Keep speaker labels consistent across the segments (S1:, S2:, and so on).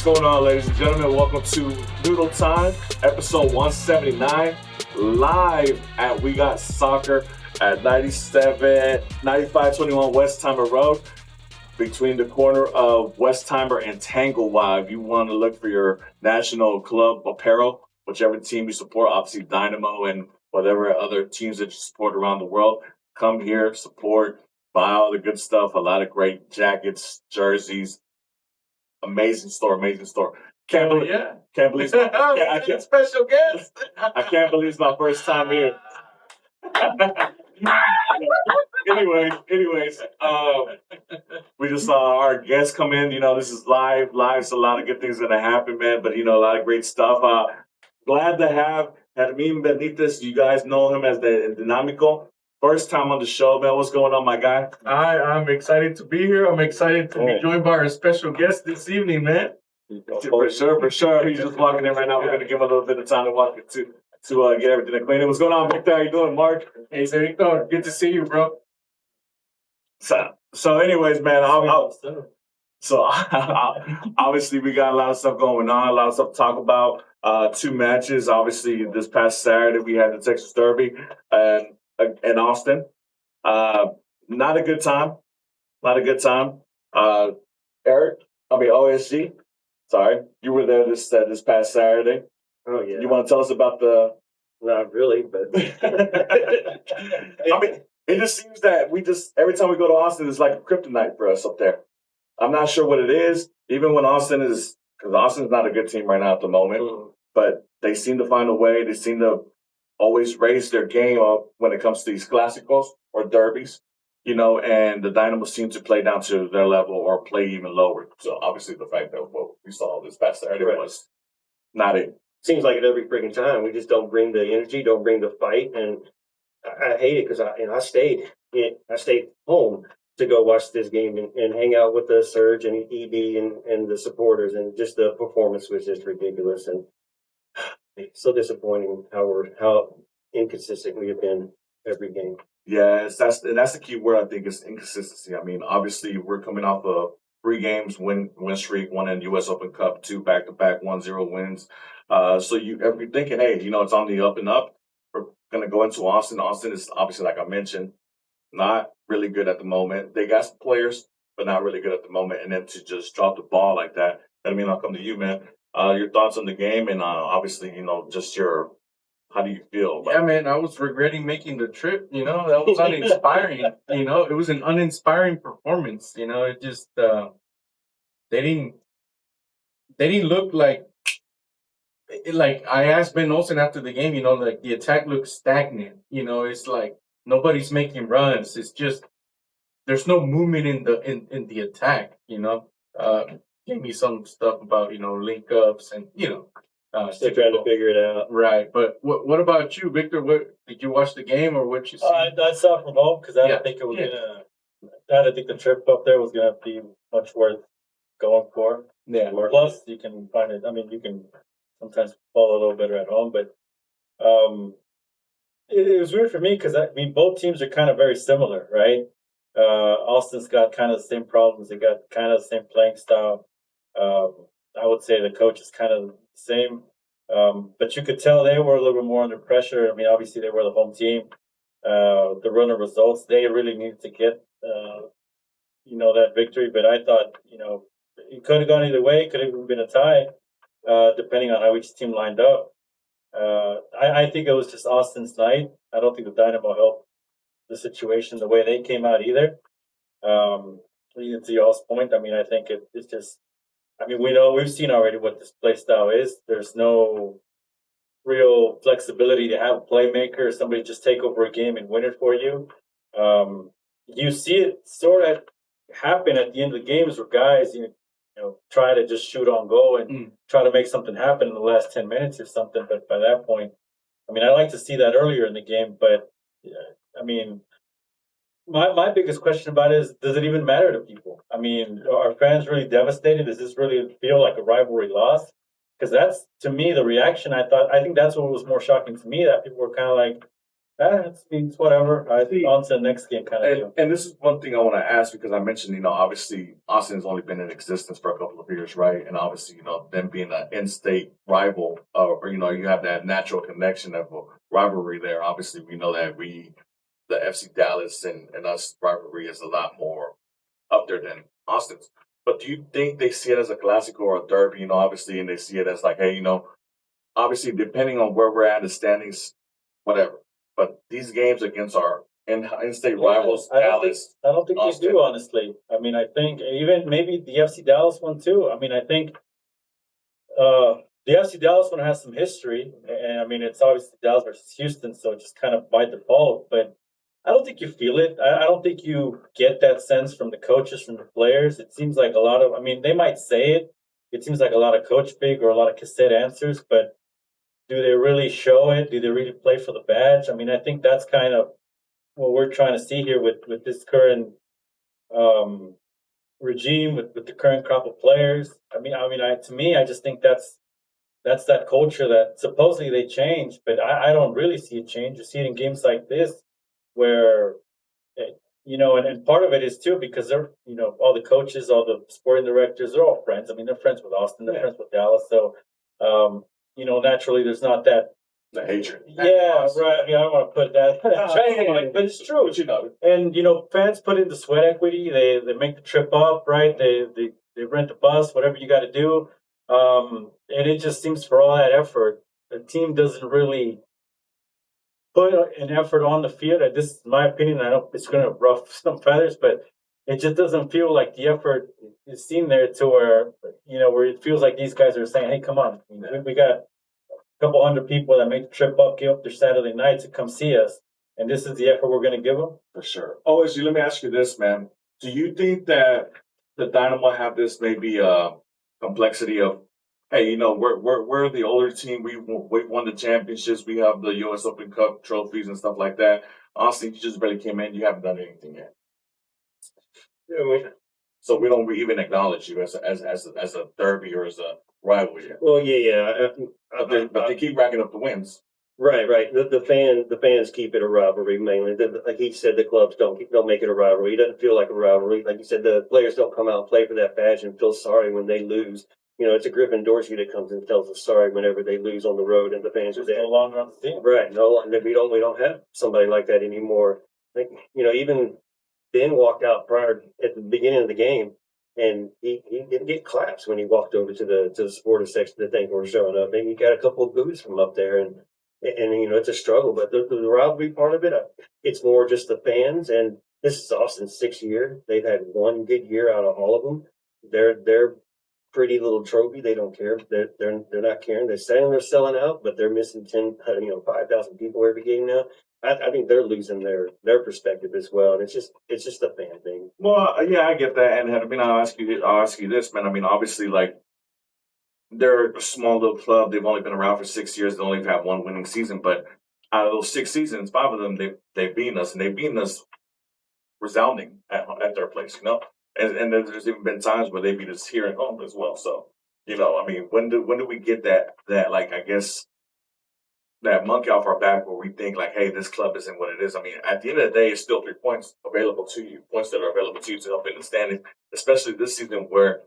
S1: What's going on, ladies and gentlemen? Welcome to Noodle Time, episode 179, live at WeGotSoccer at 9521 Westheimer Road, between the corner of Westheimer and Tanglewood. If you want to look for your national club apparel, whichever team you support, obviously Dynamo and whatever other teams that you support around the world, come here, support, buy all the good stuff, a lot of great jackets, jerseys. Amazing store. Can't believe I can't
S2: special guest.
S1: I can't believe it's my first time here. anyways, we just saw our guests come in. You know, this is live, so a lot of good things gonna happen, man. But you know, a lot of great stuff. Glad to have Benitez. You guys know him as the Dynamo. First time on the show, man. What's going on, my guy?
S2: I'm excited to be here. I'm excited to be joined by our special guest this evening, man.
S1: For sure. He's just walking in right now. We're gonna give him a little bit of time to walk to get everything clean. What's going on, Victor? How you doing, Mark?
S2: Hey, Victor. Good to see you, bro.
S1: So anyways, man, obviously we got a lot of stuff going on, a lot of stuff to talk about. 2 matches. Obviously, this past Saturday we had the Texas Derby in Austin. Not a good time. OSG. Sorry, you were there this past Saturday.
S3: Oh yeah.
S1: You want to tell us about the?
S3: Not really, but
S1: I mean, it just seems that every time we go to Austin, it's like a kryptonite for us up there. I'm not sure what it is. Even when because Austin's not a good team right now at the moment, but they seem to find a way. They seem to always raise their game up when it comes to these clásicos or derbies, you know, and the Dynamo seem to play down to their level or play even lower. So obviously the fact that what we saw this past Saturday was not it.
S3: Seems like it every freaking time. We just don't bring the energy, don't bring the fight, and I hate it because I stayed home to go watch this game and hang out with the Surge and EB and the supporters, and just the performance was just ridiculous and it's so disappointing how inconsistent we have been every game.
S1: Yes, that's the key word. I think is inconsistency. I mean, obviously we're coming off a 3 games win streak, 1 in U.S. Open Cup, 2 back-to-back 1-0 wins. So you're thinking, hey, you know, it's on the up and up. We're gonna go into Austin. Austin is obviously, like I mentioned, not really good at the moment. They got some players, but not really good at the moment. And then to just drop the ball like that. I mean, I'll come to you, man. Your thoughts on the game, and obviously, you know, just how do you feel?
S2: Yeah, man, I was regretting making the trip. You know, that was uninspiring. You know, it was an uninspiring performance. You know, it just they didn't look like. Like I asked Ben Olsen after the game, you know, like the attack looks stagnant. You know, it's like nobody's making runs. It's just there's no movement in the attack. You know, gave me some stuff about, you know, link ups and, you know,
S3: still trying to figure it out.
S2: Right. But what about you, Victor? What did you watch the game or what you see?
S4: I saw it from home because I didn't think it was I didn't think the trip up there was gonna be much worth going for.
S2: Yeah.
S4: Plus, you can find it. I mean, you can sometimes fall a little better at home, but it was weird for me because I mean both teams are kind of very similar, right? Austin's got kind of the same problems. They got kind of the same playing style. I would say the coach is kind of the same, but you could tell they were a little bit more under pressure. I mean, obviously they were the home team. The run of results, they really needed to get, you know, that victory. But I thought, you know, it could have gone either way. It could have even been a tie, depending on how each team lined up. I think it was just Austin's night. I don't think the Dynamo helped the situation the way they came out either. Even to y'all's point, I mean, I think it's just. I mean, we've seen already what this play style is. There's no real flexibility to have a playmaker, somebody just take over a game and win it for you. You see it sort of happen at the end of the games where guys, you know, try to just shoot on goal and try to make something happen in the last 10 minutes or something. But by that point, I mean, I like to see that earlier in the game. But I mean, my biggest question about it is, does it even matter to people? I mean, are fans really devastated? Does this really feel like a rivalry loss? Because that's, to me, the reaction. I think that's what was more shocking to me, that people were kind of like, It's whatever.
S1: See-
S4: On to the next game kind of deal.
S1: And this is one thing I want to ask because I mentioned, obviously Austin's only been in existence for a couple of years, right? And obviously, them being an in-state rival, or you have that natural connection of a rivalry there. Obviously, we know that the FC Dallas and us rivalry is a lot more up there than Austin's. But do you think they see it as a Clasico or a derby? Obviously, and they see it as like, hey, obviously depending on where we're at in the standings, whatever. But these games against our in-state rivals, Dallas,
S4: I don't think
S1: Austin.
S4: they do, honestly. I mean, I think even maybe the FC Dallas one too. I mean, I think the FC Dallas one has some history, and I mean, it's obviously Dallas versus Houston, so just kind of by default. But I don't think you feel it. I don't think you get that sense from the coaches, from the players. It seems like a lot of, I mean, they might say it. It seems like a lot of coach big or a lot of cassette answers, but do they really show it? Do they really play for the badge? I mean, I think that's kind of what we're trying to see here with this current regime, with the current crop of players. To me, I just think that's that culture that supposedly they changed, but I don't really see a change. You see it in games like this, where and part of it is too because they're all the coaches, all the sporting directors, they're all friends. I mean, they're friends with Austin, they're friends with Dallas, so naturally there's not that
S1: the hatred.
S4: Yeah, right. I mean, I don't want to put that, but it's true.
S1: But
S4: And fans put in the sweat equity. They make the trip up, right? They rent a bus, whatever you got to do. And it just seems for all that effort, the team doesn't really put an effort on the field. This is my opinion. I know it's going to ruffle some feathers, but it just doesn't feel like the effort is seen there to where it feels like these guys are saying, "Hey, come on, we got a couple hundred people that make the trip up, give up their Saturday night to come see us, and this is the effort we're going to give them."
S1: For sure. Oh, let me ask you this, man. Do you think that the Dynamo have this maybe complexity of, hey, we're the older team. We won the championships. We have the U.S. Open Cup trophies and stuff like that. Austin, you just barely came in. You haven't done anything yet. So we don't even acknowledge you as a derby or as a rivalry yet.
S3: Well, yeah.
S1: But they keep racking up the wins.
S3: Right. The fans keep it a rivalry mainly. Like he said, the clubs don't make it a rivalry. It doesn't feel like a rivalry. Like you said, the players don't come out and play for that badge and feel sorry when they lose. It's a Griffin Dorsey that comes and tells us sorry whenever they lose on the road, and the fans are there.
S4: No longer on the team,
S3: right? No, we don't have somebody like that anymore. Like even Ben walked out prior at the beginning of the game, and he didn't get claps when he walked over to the supporter section to thank for showing up. And he got a couple of boos from up there, and it's a struggle. But the rivalry part of it, it's more just the fans. And this is Austin's 6th year. They've had one good year out of all of them. They're pretty little trophy. They don't care. They're not caring. They're saying they're selling out, but they're missing 5,000 people every game now. I think they're losing their perspective as well, and it's just a fan thing.
S1: Well, yeah, I get that, and I mean, I'll ask you this, man. I mean, obviously, like they're a small little club. They've only been around for 6 years. They only had one winning season, but out of those 6 seasons, 5 of them they've beaten us, and they've beaten us resounding at their place, And there's even been times where they beat us here at home as well. So, I mean, when do we get that like, I guess, that monkey off our back where we think like, hey, this club isn't what it is? I mean, at the end of the day, it's still 3 points available to you, points that are available to you to help in the standings, especially this season where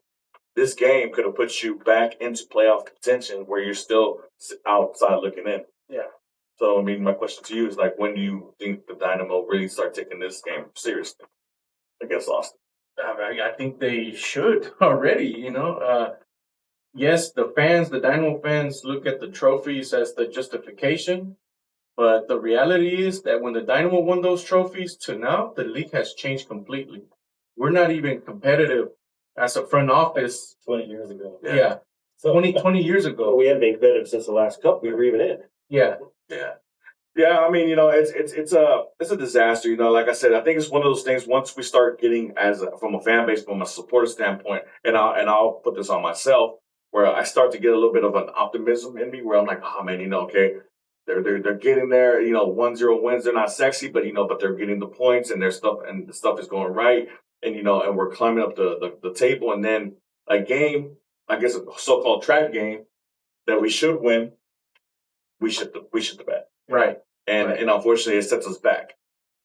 S1: this game could have put you back into playoff contention where you're still outside looking in.
S2: Yeah.
S1: So, I mean, my question to you is like, when do you think the Dynamo really start taking this game seriously against Austin?
S2: I think they should already, Yes, the Dynamo fans look at the trophies as the justification, but the reality is that when the Dynamo won those trophies to now, the league has changed completely. We're not even competitive as a front office.
S4: 20 years ago.
S2: Yeah. So 20 years ago.
S3: We haven't been competitive since the last cup we were even in.
S2: Yeah.
S1: Yeah, I mean, it's a disaster. Like I said, I think it's one of those things. Once we start getting from a fan base, from a supporter standpoint, and I'll put this on myself, where I start to get a little bit of an optimism in me, where I'm like, oh man, okay, they're getting there. 1-0 wins. They're not sexy, but but they're getting the points, and the stuff is going right, and and we're climbing up the table, and then a game, I guess a so-called trap game that we should win, we shit the bed.
S2: Right.
S1: and
S3: Right.
S1: and unfortunately, it sets us back.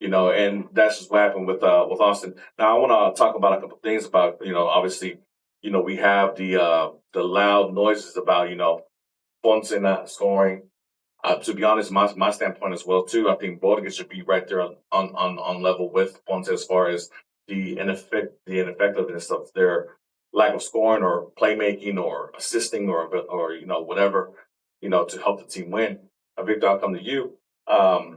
S1: And that's just what happened with Austin. Now, I want to talk about a couple of things about obviously, we have the loud noises about Ponce not scoring. To be honest, my standpoint as well too. I think Borges should be right there on level with Ponce as far as the ineffectiveness of their lack of scoring or playmaking or assisting or whatever to help the team win. Victor, I'll come to you. Are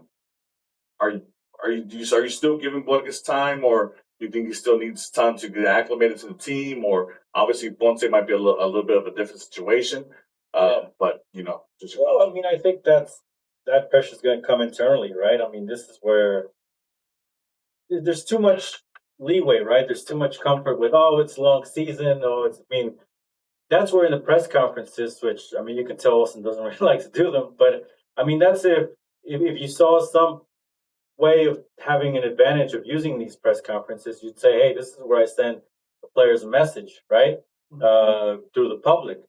S1: you are you still giving Borges time, or do you think he still needs time to get acclimated to the team? Or obviously Ponce might be a little bit of a different situation. But just your
S4: Well,
S1: thoughts.
S4: I mean, I think that pressure is going to come internally, right? I mean, this is where there's too much leeway, right? There's too much comfort with, oh, it's a long season. Oh, it's, I mean, that's where in the press conferences, which, I mean, you can tell Austin doesn't really like to do them, but I mean, that's if you saw some way of having an advantage of using these press conferences, you'd say, hey, this is where I send the players a message, right? Through the public.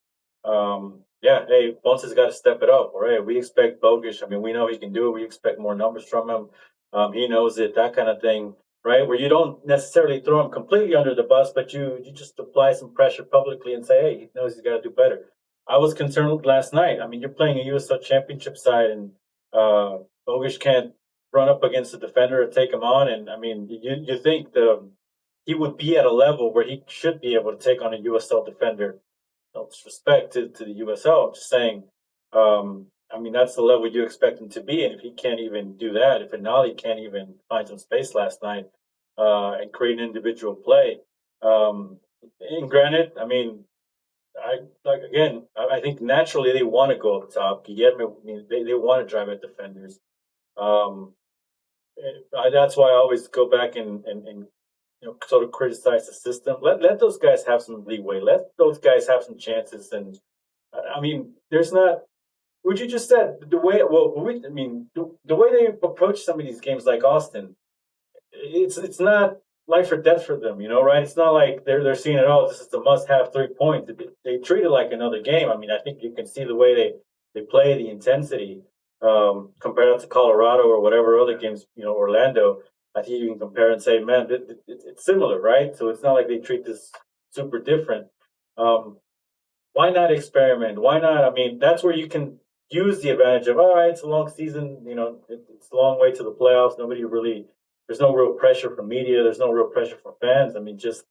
S4: Yeah, hey, Ponce has got to step it up. All right, we expect Bogish. I mean, we know he can do it. We expect more numbers from him. He knows it, that kind of thing, right? Where you don't necessarily throw him completely under the bus, but you just apply some pressure publicly and say, hey, he knows he's got to do better. I was concerned last night. I mean, you're playing a USL Championship side, and Bogish can't run up against the defender and take him on. And I mean, you think he would be at a level where he should be able to take on a USL defender. No disrespect to the USL, I'm just saying. I mean, that's the level you expect him to be, and if he can't even do that, if Inali can't even find some space last night and create an individual play, and granted, I mean, I think naturally they want to go up top. Guillermo, I mean, they want to drive at defenders. Um, that's why I always go back and sort of criticize the system. Let those guys have some leeway. Let those guys have some chances. And I mean, there's not. What you just said, the way I mean, the way they approach some of these games, like Austin, it's not life or death for them, right? It's not like they're seeing it. Oh, this is the must-have 3 points. They treat it like another game. I mean, I think you can see the way they play, the intensity. Compared to Colorado or whatever other games, Orlando, I think you can compare and say, man, it's similar, right? So it's not like they treat this super different. Why not experiment? Why not? I mean, that's where you can use the advantage of, all right, it's a long season, it's a long way to the playoffs. There's no real pressure from media. There's no real pressure from fans. I mean, just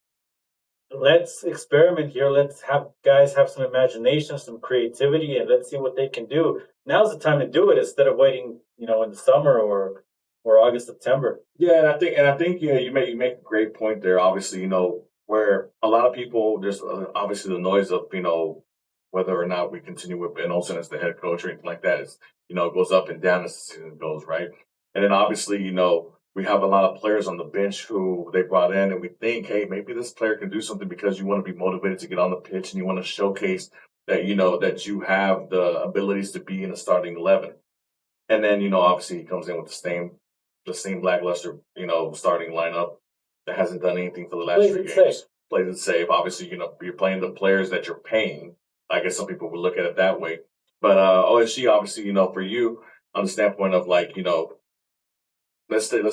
S4: let's experiment here. Let's have guys have some imagination, some creativity, and let's see what they can do. Now's the time to do it instead of waiting, in the summer or August, September.
S1: Yeah, and I think you make a great point there. Obviously, where a lot of people, there's obviously the noise of whether or not we continue with Ben Olsen as the head coach or anything like that. It goes up and down as the season goes, right? And then obviously, we have a lot of players on the bench who they brought in, and we think, hey, maybe this player can do something because you want to be motivated to get on the pitch and you want to showcase that that you have the abilities to be in a starting 11. And then obviously he comes in with the same lackluster starting lineup that hasn't done anything for the last
S4: Plays
S1: 3
S4: it
S1: games.
S4: safe.
S1: Plays it safe. Obviously, you're playing the players that you're paying. I guess some people would look at it that way. But OSG, obviously, for you, on the standpoint of let's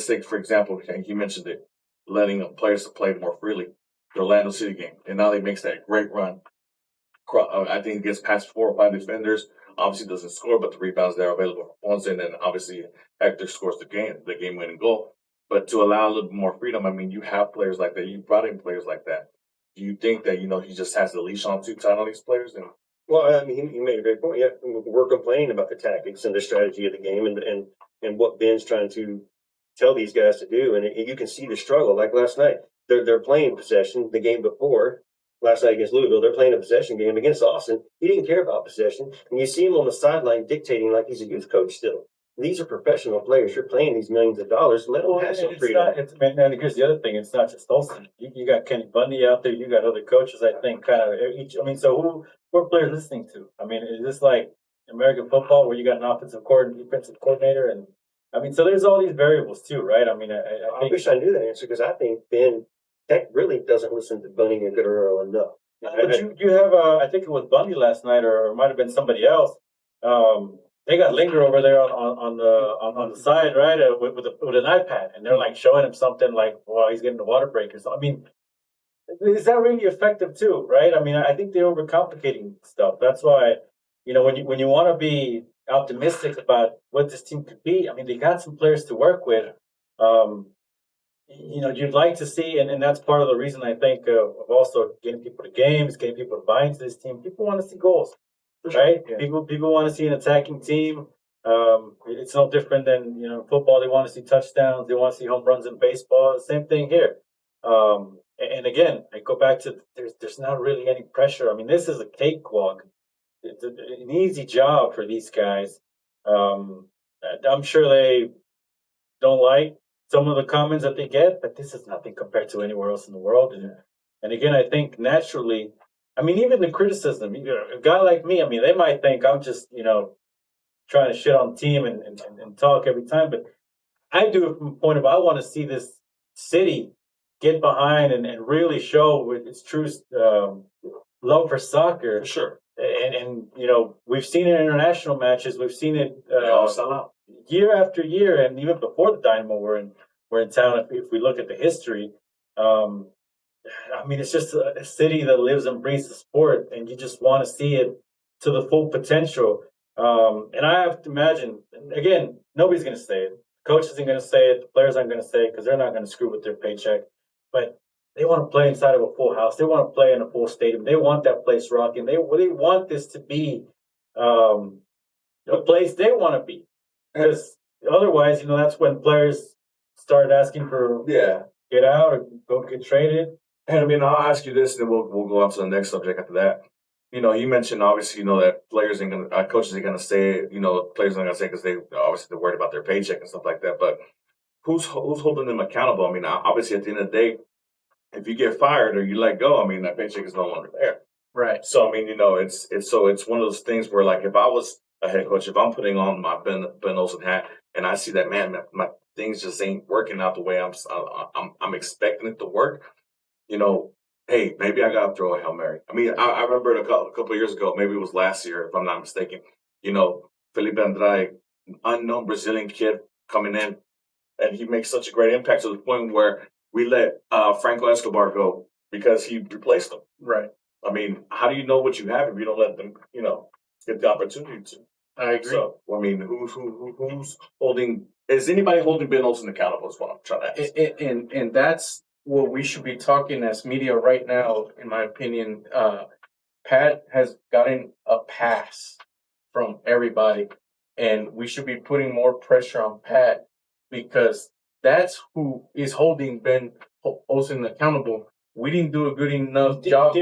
S1: take for example, you mentioned it, letting players to play more freely. The Orlando City game, and now he makes that great run. I think he gets past 4 or 5 defenders. Obviously doesn't score, but the rebounds there are available for Ponce, and then obviously Hector scores the game-winning goal. But to allow a little bit more freedom, I mean, you have players like that. You brought in players like that. Do you think that he just has the leash on too tight on these players?
S3: Well, I mean, he made a great point. Yeah, we're complaining about the tactics and the strategy of the game, and what Ben's trying to tell these guys to do, and you can see the struggle. Like last night, they're playing possession. The game before last night against Louisville, they're playing a possession game. Against Austin, he didn't care about possession, and you see him on the sideline dictating like he's a youth coach still. These are professional players. You're paying these millions of dollars. Let them have some freedom.
S4: And here's the other thing. It's not just Olsen. You got Kenny Bundy out there. You got other coaches, I think, kind of each. I mean, so who are players listening to? I mean, is this like American football where you got an offensive coordinator, defensive coordinator, and I mean, so there's all these variables too, right? I mean,
S3: I wish I knew that answer because I think Ben Tech really doesn't listen to Bunny and Guerrero enough.
S4: But you have, I think it was Bundy last night, or it might have been somebody else. they got Linger over there on the side, right, with an iPad, and they're like showing him something like, well, he's getting the water break or something. I mean, is that really effective too, right? I mean, I think they're overcomplicating stuff. That's why, when you want to be optimistic about what this team could be, I mean, they got some players to work with. You'd like to see, and that's part of the reason I think of also getting people to games, getting people to buy into this team. People want to see goals, right?
S1: Yeah.
S4: People want to see an attacking team. It's no different than football. They want to see touchdowns. They want to see home runs in baseball. Same thing here. And again, I go back to there's not really any pressure. I mean, this is a cakewalk. It's an easy job for these guys. I'm sure they don't like some of the comments that they get, but this is nothing compared to anywhere else in the world. And again, I think naturally, I mean, even the criticism, a guy like me, I mean, they might think I'm just, trying to shit on the team and talk every time, but I do it from a point of I want to see this city get behind and really show with its true love for soccer.
S1: For sure.
S4: And we've seen it in international matches. We've seen it
S1: They all sell out.
S4: year after year, and even before the Dynamo were in town. If we look at the history, I mean, it's just a city that lives and breathes the sport, and you just want to see it to the full potential. And I have to imagine, again, nobody's going to say it. The coach isn't going to say it. The players aren't going to say it because they're not going to screw with their paycheck. But they want to play inside of a full house. They want to play in a full stadium. They want that place rocking. They want this to be the place they want to be. Because otherwise, that's when players start asking for get out or go get traded.
S1: And I mean, I'll ask you this, and then we'll go on to the next subject after that. You mentioned obviously, that players ain't gonna, coaches ain't gonna say it. Players aren't gonna say it because they're worried about their paycheck and stuff like that. But who's holding them accountable? I mean, obviously, at the end of the day, if you get fired or you let go, I mean, that paycheck is no longer there.
S2: Right.
S1: So I mean, it's one of those things where, like, if I was a head coach, if I'm putting on my Ben Olsen hat and I see that, man, my things just ain't working out the way I'm expecting it to work, hey, maybe I gotta throw a Hail Mary. I mean, I remember a couple of years ago, maybe it was last year, if I'm not mistaken. Felipe Andrade, unknown Brazilian kid coming in, and he makes such a great impact to the point where we let Franco Escobar go because he replaced him.
S2: Right.
S1: I mean, how do you know what you have if you don't let them, get the opportunity to?
S2: I agree.
S1: So, I mean, who's holding? Is anybody holding Ben Olsen accountable? Is what I'm trying to ask.
S2: And that's what we should be talking as media right now, in my opinion. Pat has gotten a pass from everybody, and we should be putting more pressure on Pat because that's who is holding Ben Olsen accountable. We didn't do a good enough job.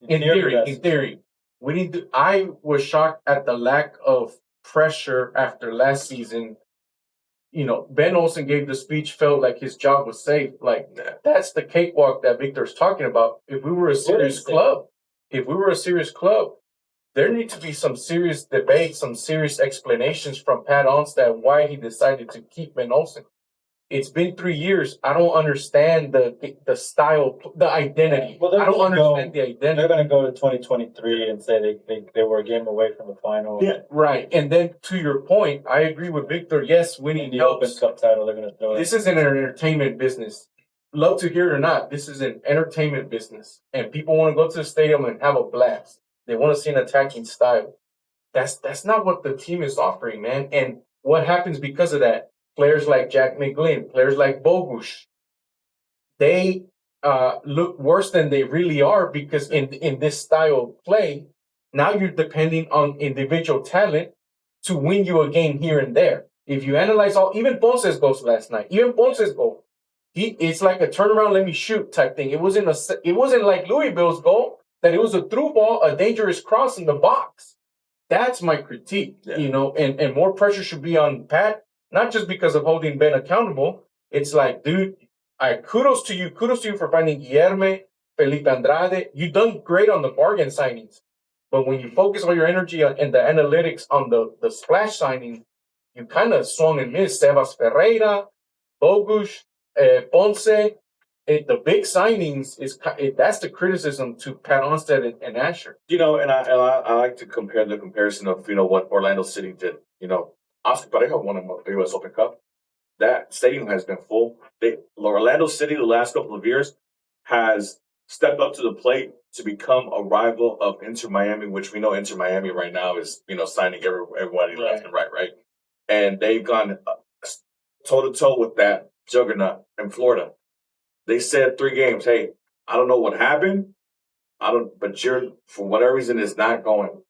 S2: In theory, we didn't do. I was shocked at the lack of pressure after last season. Ben Olsen gave the speech, felt like his job was safe. Like, that's the cakewalk that Victor's talking about. If we were a serious club, there need to be some serious debate, some serious explanations from Pat Onstad why he decided to keep Ben Olsen. It's been 3 years. I don't understand the style, the identity.
S4: Well,
S2: I don't understand the identity.
S4: They're going to go to 2023 and say they were a game away from the final.
S2: Yeah, right. And then to your point, I agree with Victor. Yes, winning
S4: the Open Cup title, they're going to throw it.
S2: This isn't an entertainment business. Love to hear it or not, this is an entertainment business. And people want to go to the stadium and have a blast. They want to see an attacking style. That's not what the team is offering, man. And what happens because of that? Players like Jack McGlynn, players like Bogusz, they look worse than they really are because in this style of play, now you're depending on individual talent to win you a game here and there. If you analyze even Ponce's goals last night, it's like a turnaround, let me shoot type thing. It wasn't like Louisville's goal that it was a through ball, a dangerous cross in the box. That's my critique, and more pressure should be on Pat. Not just because of holding Ben accountable. It's like, dude, kudos to you for finding Guilherme, Felipe Andrade. You've done great on the bargain signings. But when you focus all your energy and the analytics on the splash signing, you kind of swung and missed. Sebas Ferreira, Bogusz, Ponce. the big signings that's the criticism to Pat Onstad and Asher.
S1: And I like to compare the comparison of what Orlando City did. Oscar Pareja won a U.S. Open Cup. That stadium has been full. Orlando City, the last couple of years, has stepped up to the plate to become a rival of Inter Miami, which we know Inter Miami right now is signing everybody left and right, and they've gone toe to toe with that juggernaut in Florida. They said 3 games. Hey, I don't know what happened. But for whatever reason, it's not going.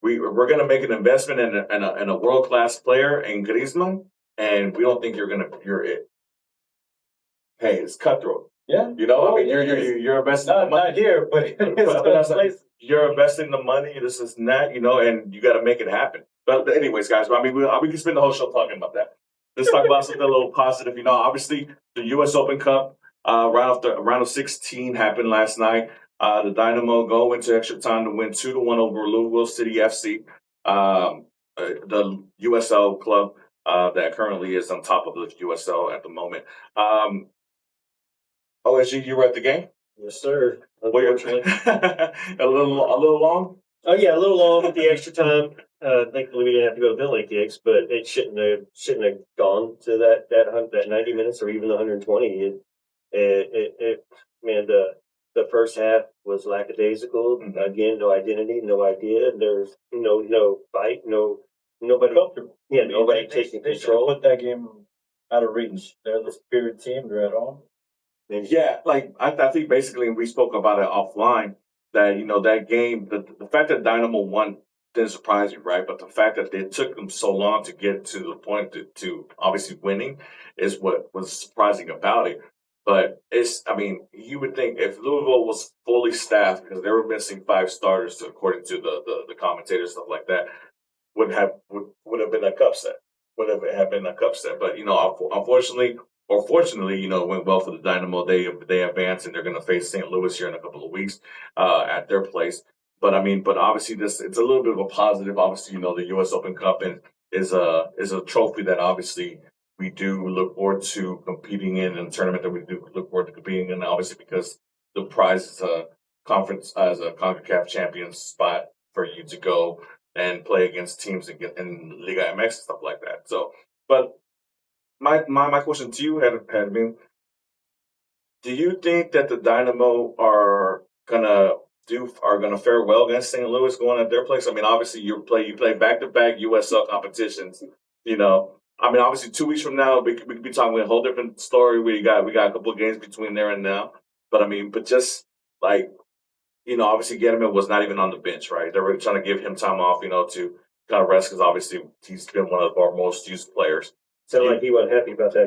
S1: We're going to make an investment in a world class player in Griezmann, and we don't think you're it. Hey, it's cutthroat.
S4: Yeah.
S1: You're investing the money.
S3: Not here, but
S1: you're investing the money. This is not, and you got to make it happen. But anyways, guys, we can spend the whole show talking about that. Let's talk about something a little positive. Obviously the U.S. Open Cup round of 16 happened last night. The Dynamo go into extra time to win 2-1 over Louisville City FC, the USL club that currently is on top of the USL at the moment. OSG, you were at the game?
S3: yes, sir.
S1: Unfortunately, a little long.
S3: Oh yeah, a little long with the extra time. Thankfully, we didn't have to go to penalty kicks, but it shouldn't have gone to that 90 minutes or even the 120. Man, the first half was lackadaisical.
S1: Mm-hmm.
S3: Again, no identity, no idea. There's no fight, nobody. Yeah, nobody taking
S4: They should
S3: control.
S4: put that game out of reach. They're the superior team. They're at home.
S1: Yeah, I think basically we spoke about it offline that that game, the fact that Dynamo won didn't surprise you, right? But the fact that it took them so long to get to the point to obviously winning is what was surprising about it. But you would think if Louisville was fully staffed, because they were missing 5 starters, according to the commentators, stuff like that, would have been a cup set. Would have been a cup set. But unfortunately. Or fortunately, it went well for the Dynamo. They advanced, and they're going to face St. Louis here in a couple of weeks at their place. But obviously, it's a little bit of a positive. Obviously, the U.S. Open Cup is a trophy that obviously we do look forward to competing in, and a tournament that we do look forward to competing in. Obviously, because the prize is a conference as a CONCACAF champions spot for you to go and play against teams in Liga MX and stuff like that. So, but. My question to you had been: do you think that the Dynamo are gonna fare well against St. Louis going at their place? Obviously you play back-to-back USL competitions. Obviously 2 weeks from now we could be talking a whole different story. We got a couple of games between there and now. But just obviously Getterman was not even on the bench, right? They were trying to give him time off, to kind of rest because obviously he's been one of our most used players.
S3: Sound like he wasn't happy about that.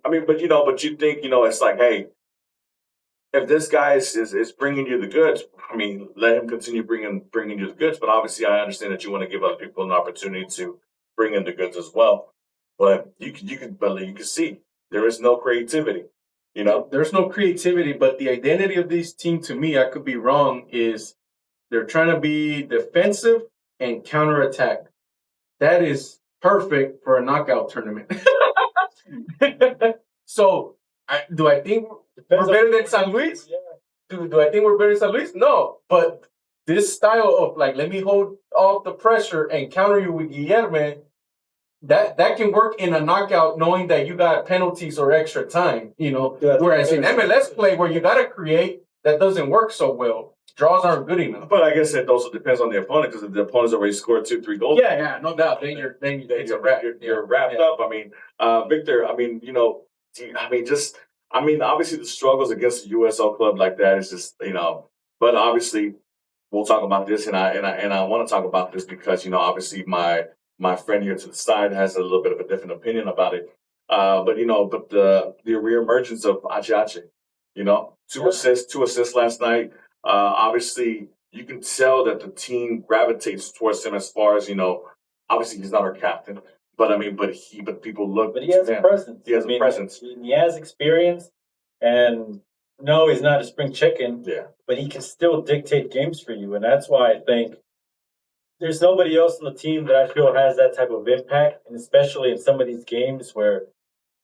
S1: But you think, it's like, hey, if this guy is bringing you the goods, let him continue bringing you the goods. But obviously, I understand that you want to give other people an opportunity to bring in the goods as well. But you can see there is no creativity.
S2: There's no creativity, but the identity of this team, to me, I could be wrong, is they're trying to be defensive and counterattack. That is perfect for a knockout tournament. So, do I think we're better than San Luis?
S4: Yeah.
S2: Do I think we're better than San Luis? No. But this style of let me hold off the pressure and counter you with Guillermo, that can work in a knockout, knowing that you got penalties or extra time. Whereas in MLS play, where you got to create, that doesn't work so well. Draws aren't good enough.
S1: But I guess it also depends on the opponent, because if the opponent's already scored 2-3 goals,
S2: yeah, no doubt. Then it's a wrap.
S1: You're wrapped up. Victor. Obviously the struggles against a USL club like that is just But obviously, we'll talk about this, and I want to talk about this because obviously my friend here to the side has a little bit of a different opinion about it. But the reemergence of Ache, 2 assists last night. Obviously, you can tell that the team gravitates towards him as far as obviously he's not our captain, but people look.
S4: But he has a presence.
S1: He has a presence.
S4: He has experience, and no, he's not a spring chicken.
S1: Yeah,
S4: but he can still dictate games for you, and that's why I think there's nobody else on the team that I feel has that type of impact, and especially in some of these games where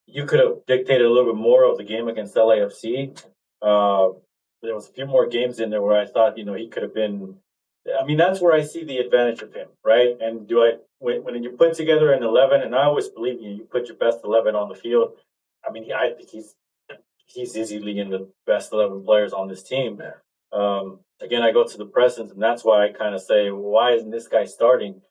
S4: you could have dictated a little bit more of the game against LAFC. There was a few more games in there where I thought, he could have been. I mean, that's where I see the advantage of him, right? And when you put together an 11, and I always believe you put your best 11 on the field. I mean, I think he's easily in the best 11 players on this team. Again, I go to the presence, and that's why I kind of say, well, why isn't this guy starting?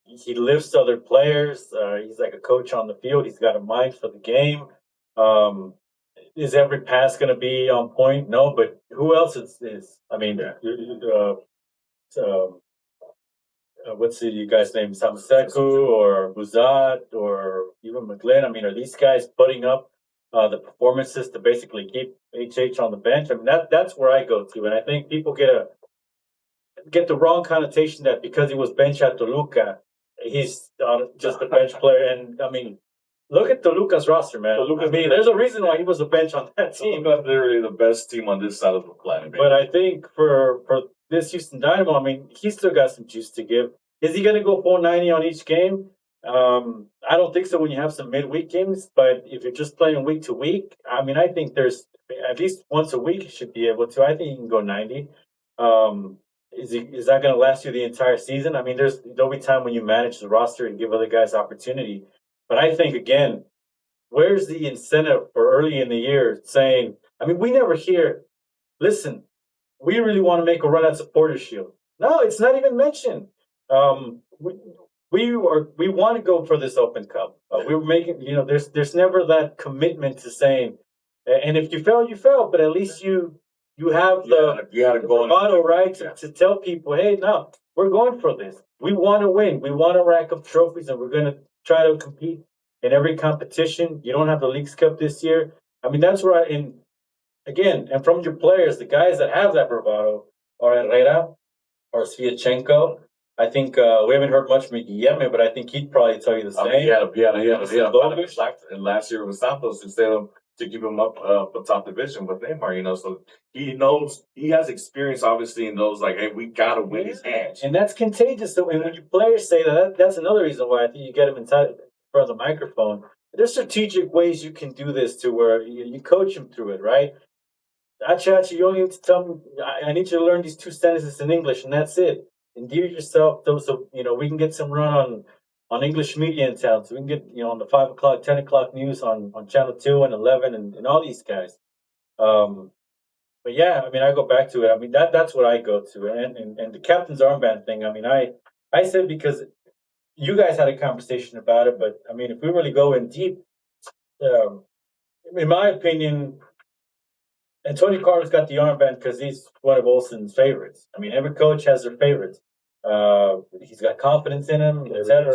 S4: He lifts other players. He's like a coach on the field. He's got a mind for the game. Is every pass going to be on point? No, but who else is? I mean, what's the guy's name? Samaseku or Buzat or even McGlynn? I mean, are these guys putting up the performances to basically keep HH on the bench? I mean, that's where I go to, and I think people get the wrong connotation that because he was bench at Toluca, he's just a bench player. And I mean, look at Toluca's roster, man. I mean, there's a reason why he was a bench on that team.
S1: Toluca's literally the best team on this side of the planet.
S4: But I think for this Houston Dynamo, I mean, he's still got some juice to give. Is he going to go 490 on each game? I don't think so when you have some midweek games. But if you're just playing week to week, I mean, I think there's at least once a week he should be able to. I think he can go 90. Is that going to last you the entire season? I mean, there'll be time when you manage the roster and give other guys opportunity. But I think, again, where's the incentive for early in the year saying, I mean, we never hear, listen, we really want to make a run at Supporters Shield. No, it's not even mentioned. We want to go for this Open Cup. We're making, there's never that commitment to saying, and if you fail, you fail, but at least you have the bravado, right, to tell people, hey, no, we're going for this. We want to win. We want to rack up trophies, and we're going to try to compete in every competition. You don't have the Leagues Cup this year. I mean, that's where and from your players, the guys that have that bravado are Herrera or Sviatchenko. I think we haven't heard much from Guillermo, but I think he'd probably tell you the same.
S1: He had a last year with Santos instead of to keep him up the top division with Neymar, so he knows, he has experience obviously in those, like, hey, we gotta win these games.
S4: And that's contagious. So, and when your players say that's another reason why I think you get them inside in front of the microphone. There's strategic ways you can do this to where you coach them through it, right? Achi, you only need to tell me, I need you to learn these 2 sentences in English, and that's it. Endear yourself, so we can get some run on English media in town, so we can get on the 5 o'clock, 10 o'clock news on Channel 2 and 11 and all these guys. But yeah, I mean, I go back to it. I mean, that's what I go to, and the captain's armband thing. I mean, I said because you guys had a conversation about it, but I mean, if we really go in deep, in my opinion, Antonio Carlos got the armband because he's one of Olsen's favorites. I mean, every coach has their favorites. He's got confidence in him, etc.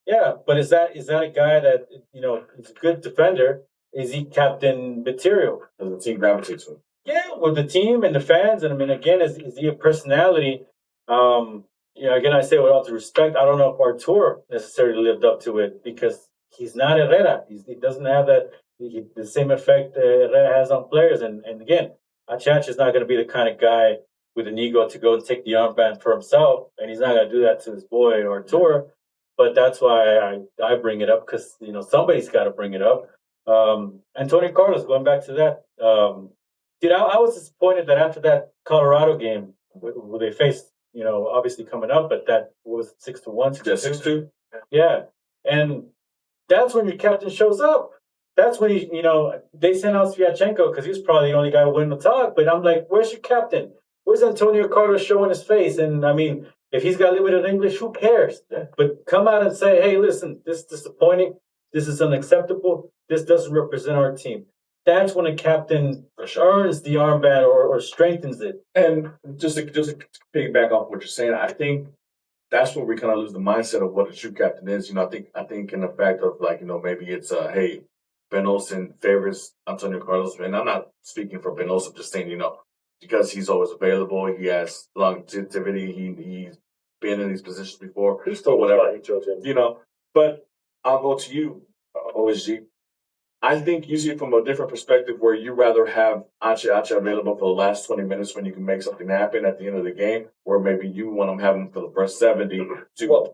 S4: Yeah, but is that a guy that is a good defender? Is he captain material?
S1: Does the team gravitate to him?
S4: Yeah, with the team and the fans, and I mean, again, is he a personality? Again, I say with all due respect, I don't know if Artur necessarily lived up to it because he's not Herrera. He doesn't have the same effect Herrera has on players, and again, Achach is not going to be the kind of guy with an ego to go and take the armband for himself, and he's not going to do that to his boy Artur. But that's why I bring it up because somebody's got to bring it up. Antonio Carlos, going back to that, I was disappointed that after that Colorado game where they faced, obviously coming up, but that was 6-1,
S1: 6-2.
S4: Yeah, and that's when your captain shows up. That's when they sent out Sviatchenko because he was probably the only guy winning the talk. But I'm like, where's your captain? Where's Antonio Carlos showing his face? And I mean, if he's got limited English, who cares? But come out and say, hey, listen, this is disappointing. This is unacceptable. This doesn't represent our team. That's when a captain earns the armband or strengthens it.
S1: And just to piggyback off what you're saying, I think that's where we kind of lose the mindset of what a true captain is. I think in the fact of maybe it's hey, Ben Olsen favors Antonio Carlos, and I'm not speaking for Ben Olsen, just saying because he's always available, he has longevity, he's been in these positions before.
S3: He's still whatever he chose him.
S1: But I'll go to you, OSG. I think you see it from a different perspective where you rather have Ache available for the last 20 minutes when you can make something happen at the end of the game, or maybe you want to have him for the first 70 to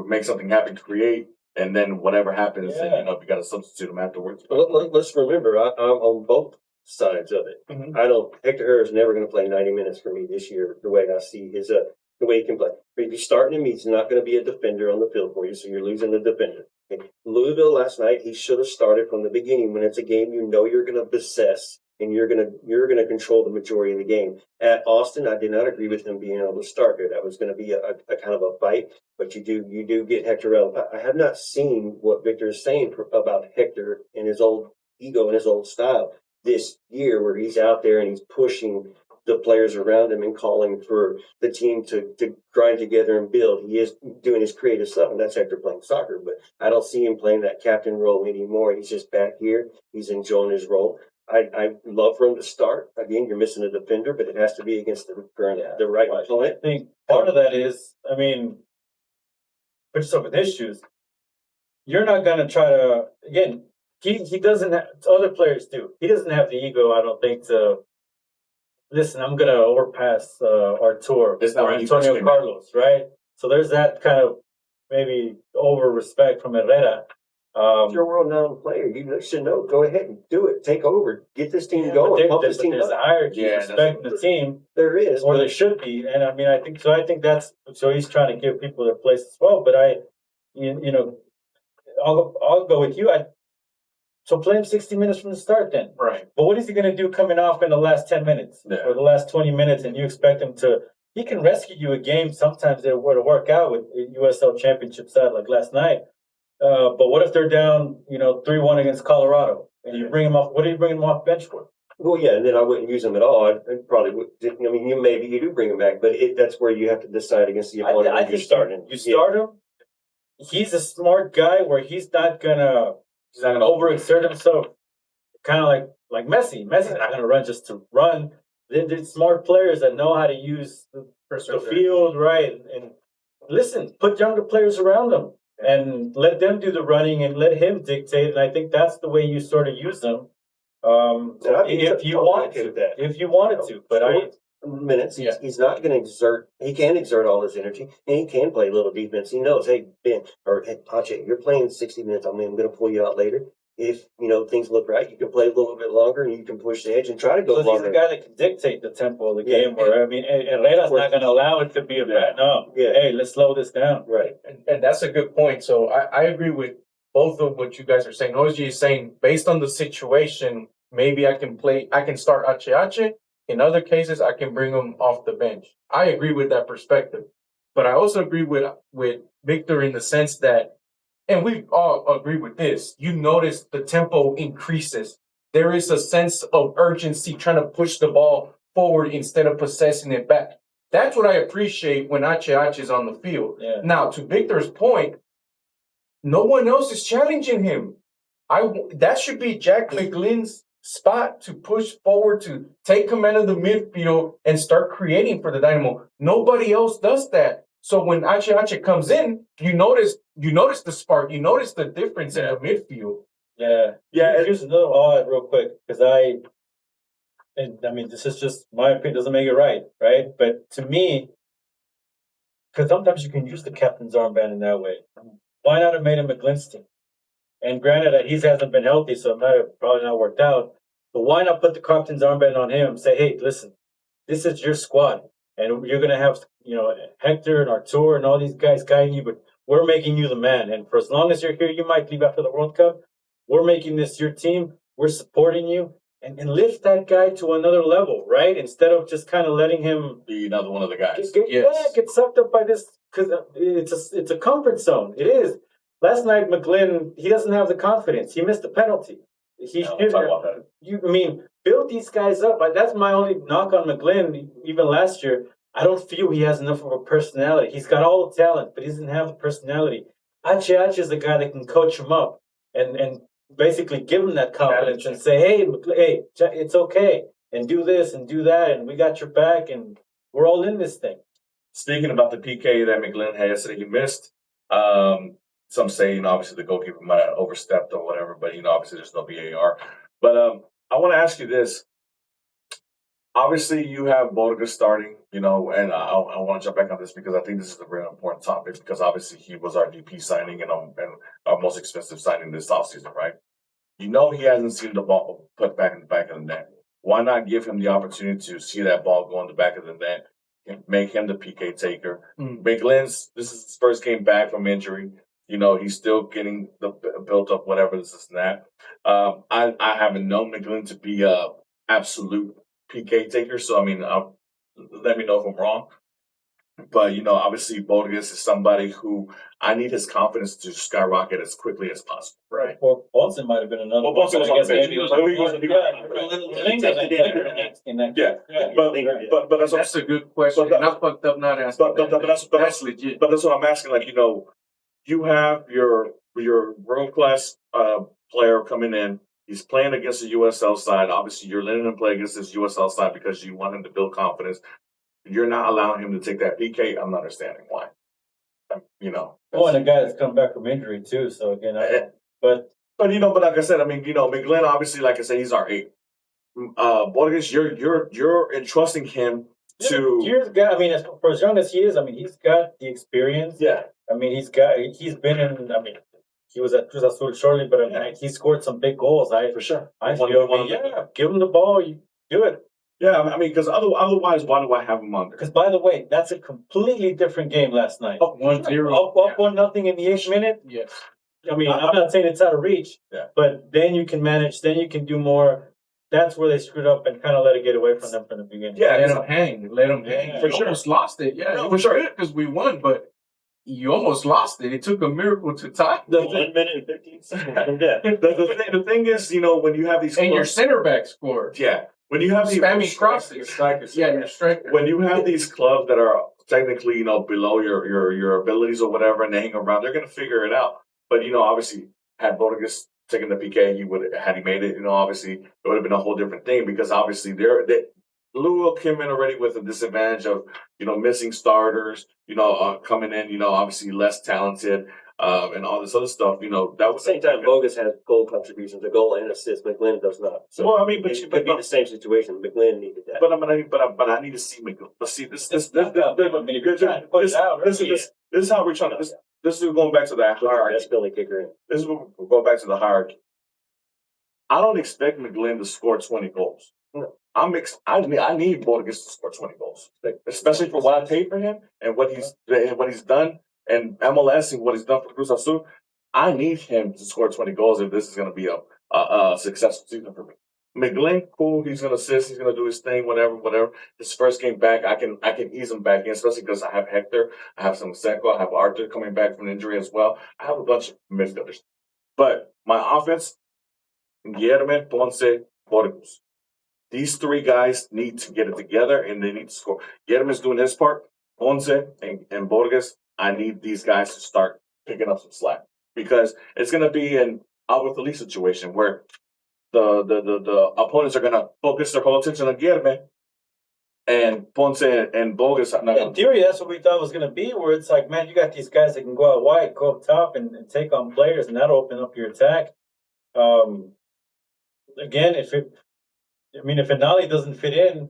S1: make something happen, create and then whatever happens, then,
S4: Yeah.
S1: you know, if you got to substitute him afterwards.
S3: Let's remember, I'm on both sides of it.
S1: Mhm.
S3: I don't. Hector Herrera is never going to play 90 minutes for me this year. The way I see his, the way he can play. But if you starting him, he's not going to be a defender on the field for you, so you're losing the defender. Okay. Louisville last night, he should have started from the beginning. When it's a game you know you're going to possess and you're going to control the majority of the game. At Austin, I did not agree with him being able to start there. That was going to be a kind of a fight. But you do get Hector Araiza. I have not seen what Victor is saying about Hector and his old ego and his old style this year, where he's out there and he's pushing the players around him and calling for the team to grind together and build. He is doing his creative stuff, and that's Hector playing soccer. But I don't see him playing that captain role anymore. He's just back here. He's enjoying his role. I love for him to start. Again, you're missing a defender, but it has to be against the right opponent.
S4: I think part of that is, I mean, put yourself in his shoes. You're not going to try to, again, he doesn't have, other players do. He doesn't have the ego, I don't think, to, listen, I'm going to overpass Artur
S1: It's not
S4: or
S1: when he first
S4: Antonio
S1: came in.
S4: Carlos, right? So there's that kind of maybe over respect from Herrera.
S3: You're a world-renowned player. You should know. Go ahead and do it. Take over. Get this team
S4: Yeah,
S3: going.
S4: but
S3: Pump this team
S4: there's a
S3: up.
S4: hierarchy
S1: Yeah,
S4: respecting the team,
S3: There is.
S4: or
S3: but
S4: there should be. And I mean, I think that's so he's trying to give people their place as well. But you know, I'll go with you. So play him 60 minutes from the start then.
S2: Right.
S4: But what is he going to do coming off in the last 10 minutes
S1: Yeah.
S4: or the last 20 minutes? And you expect him to? He can rescue you a game. Sometimes it were to work out with USL Championship side like last night. But what if they're down, 3-1 against Colorado, and you bring him off? What are you bringing him off bench for?
S3: Well, yeah, and then I wouldn't use him at all. I probably would. I mean, you do bring him back, but that's where you have to decide against the opponent
S4: I
S3: when you're
S4: think
S3: starting.
S4: You start him. He's a smart guy where he's not gonna overexert himself. Kind of like Messi. Messi's not gonna run just to run. There's smart players that know how to use the field, right? And listen, put younger players around them and let them do the running and let him dictate. And I think that's the way you sort of use them. If you wanted to, but
S3: minutes. He's not going to exert. He can exert all his energy, and he can play a little defense. He knows, hey Ben or hey Pache, you're playing 60 minutes. I'm going to pull you out later. If things look right, you can play a little bit longer, and you can push the edge and try to go longer.
S4: He's the guy that can dictate the tempo of the game. Where I mean, Herrera's not going to allow it to be a bad. No, hey, let's slow this down.
S3: Right,
S2: and that's a good point. So I agree with both of what you guys are saying. OG is saying, based on the situation, maybe I can start Ache. In other cases, I can bring him off the bench. I agree with that perspective. But I also agree with Victor in the sense that, and we all agree with this, you notice the tempo increases. There is a sense of urgency trying to push the ball forward instead of possessing it back. That's what I appreciate when Ache is on the field.
S4: Yeah.
S2: Now, to Victor's point, no one else is challenging him. That should be Jack McGlynn's spot to push forward, to take command of the midfield and start creating for the Dynamo. Nobody else does that. So when Ache comes in, you notice the spark, you notice the difference in the midfield.
S4: Yeah. Here's another real quick, because I mean, this is just my opinion, doesn't make it right? But to me, because sometimes you can use the captain's armband in that way. Why not have made him McGlynn's team? And granted that he hasn't been healthy, so it might have probably not worked out. But why not put the captain's armband on him and say, hey, listen, this is your squad. And you're going to have, Hector and Artur and all these guys guiding you, but we're making you the man. And for as long as you're here, you might leave after the World Cup. We're making this your team. We're supporting you. And lift that guy to another level, right? Instead of just kind of letting him
S1: Be another one of the guys.
S4: get sucked up by this, because it's a comfort zone. It is. Last night, McGlynn, he doesn't have the confidence. He missed the penalty. Build these guys up. That's my only knock on McGlynn. Even last year, I don't feel he has enough of a personality. He's got all the talent, but he doesn't have the personality. Ache is the guy that can coach him up and basically give him that confidence and say, hey, it's okay, and do this and do that, and we got your back, and we're all in this thing.
S1: Speaking about the PK that McGlynn had yesterday, he missed. Some say, obviously the goalkeeper might have overstepped or whatever, but, obviously there's no VAR. But I want to ask you this. Obviously, you have Borga starting, and I want to jump back on this because I think this is a very important topic, because obviously he was our DP signing, and I'm our most expensive signing this offseason, right? You know he hasn't seen the ball put back in the back of the net. Why not give him the opportunity to see that ball go in the back of the net and make him the PK taker? McGlynn's, this is his first game back from injury. You know, he's still getting the built up, whatever this is and that. I haven't known McGlynn to be a absolute PK taker, so I mean, let me know if I'm wrong. But, you know, obviously Borges is somebody who I need his confidence to skyrocket as quickly as possible. Right.
S4: Or Paulson might have been another.
S1: Well, Paulson was on the bench. Yeah. But
S2: That's a good question. And I fucked up not asking. That's legit.
S1: But that's what I'm asking. Like, you know, you have your world class player coming in. He's playing against the USL side. Obviously, you're letting him play against this USL side because you want him to build confidence. You're not allowing him to take that PK. I'm not understanding why. You know.
S4: Oh, and a guy that's come back from injury too. So again, but
S1: you know, but like I said, I mean, you know, McGlynn obviously, like I said, he's our 8. Borges, you're entrusting him to.
S4: Here's a guy. I mean, for as young as he is, I mean, he's got the experience.
S1: Yeah.
S4: I mean, he's been in. I mean, he was at Cruz Azul shortly, but I mean, he scored some big goals.
S1: For sure.
S4: I feel. Give him the ball. You do it.
S1: Yeah, I mean, because otherwise, why do I have him under?
S4: Because, by the way, that's a completely different game last night.
S1: Oh,
S2: 1-0.
S4: Up 1-0 in the 8th minute.
S2: Yes.
S4: I mean, I'm not saying it's out of reach.
S1: Yeah.
S4: But then you can manage. Then you can do more. That's where they screwed up and kind of let it get away from them from the beginning.
S1: Yeah,
S2: Let him hang. Let him hang.
S1: For
S2: You
S1: sure.
S2: almost lost it. Yeah,
S1: No, for sure.
S2: Because we won, but you almost lost it. It took a miracle to tie.
S3: 1 minute and 15 seconds. Yeah.
S1: The thing is, you know, when you have these
S2: And your
S1: clubs,
S2: center back scored.
S1: yeah, when you have these
S2: Spamming crosses.
S1: strikers,
S2: Yeah, your striker.
S1: when you have these clubs that are technically, you know, below your abilities or whatever, and they hang around, they're gonna figure it out. But you know, obviously, had Borges taken the PK, had he made it, you know, obviously it would have been a whole different thing because obviously Louisville came in already with a disadvantage of, you know, missing starters, you know, coming in, you know, obviously less talented, and all this other stuff. You know, that
S3: At the
S1: was
S3: same time, Bogus has goal contributions, a goal and assist. McGlynn does not. So
S1: well, I mean, but
S3: it could be the same situation. McGlynn needed that.
S1: But I need to see McGlynn. Let's see this. This is how we're trying to. This is going back to the hierarchy.
S3: That's Billy kicker in.
S1: This is we're going back to the hierarchy. I don't expect McGlynn to score 20 goals.
S3: No.
S1: I need Borges to score 20 goals, especially for what I paid for him and what he's done and MLS and what he's done for Cruz Azul. I need him to score 20 goals if this is going to be a successful season for me. McGlynn, cool. He's going to assist. He's going to do his thing. Whatever. His first game back, I can ease him back in, especially because I have Hector, I have some Seco, I have Arthur coming back from injury as well. I have a bunch of midfielders, but my offense: Guillermo, Ponce, Borges. These 3 guys need to get it together and they need to score. Guillermo's doing his part. Ponce and Borges, I need these guys to start picking up some slack because it's going to be an Albert Feliz situation where the opponents are going to focus their whole attention on Guillermo and Ponce and Borges.
S4: In theory, that's what we thought it was going to be, where it's like, man, you got these guys that can go out wide, go up top, and take on players, and that'll open up your attack. Again, if Finale doesn't fit in,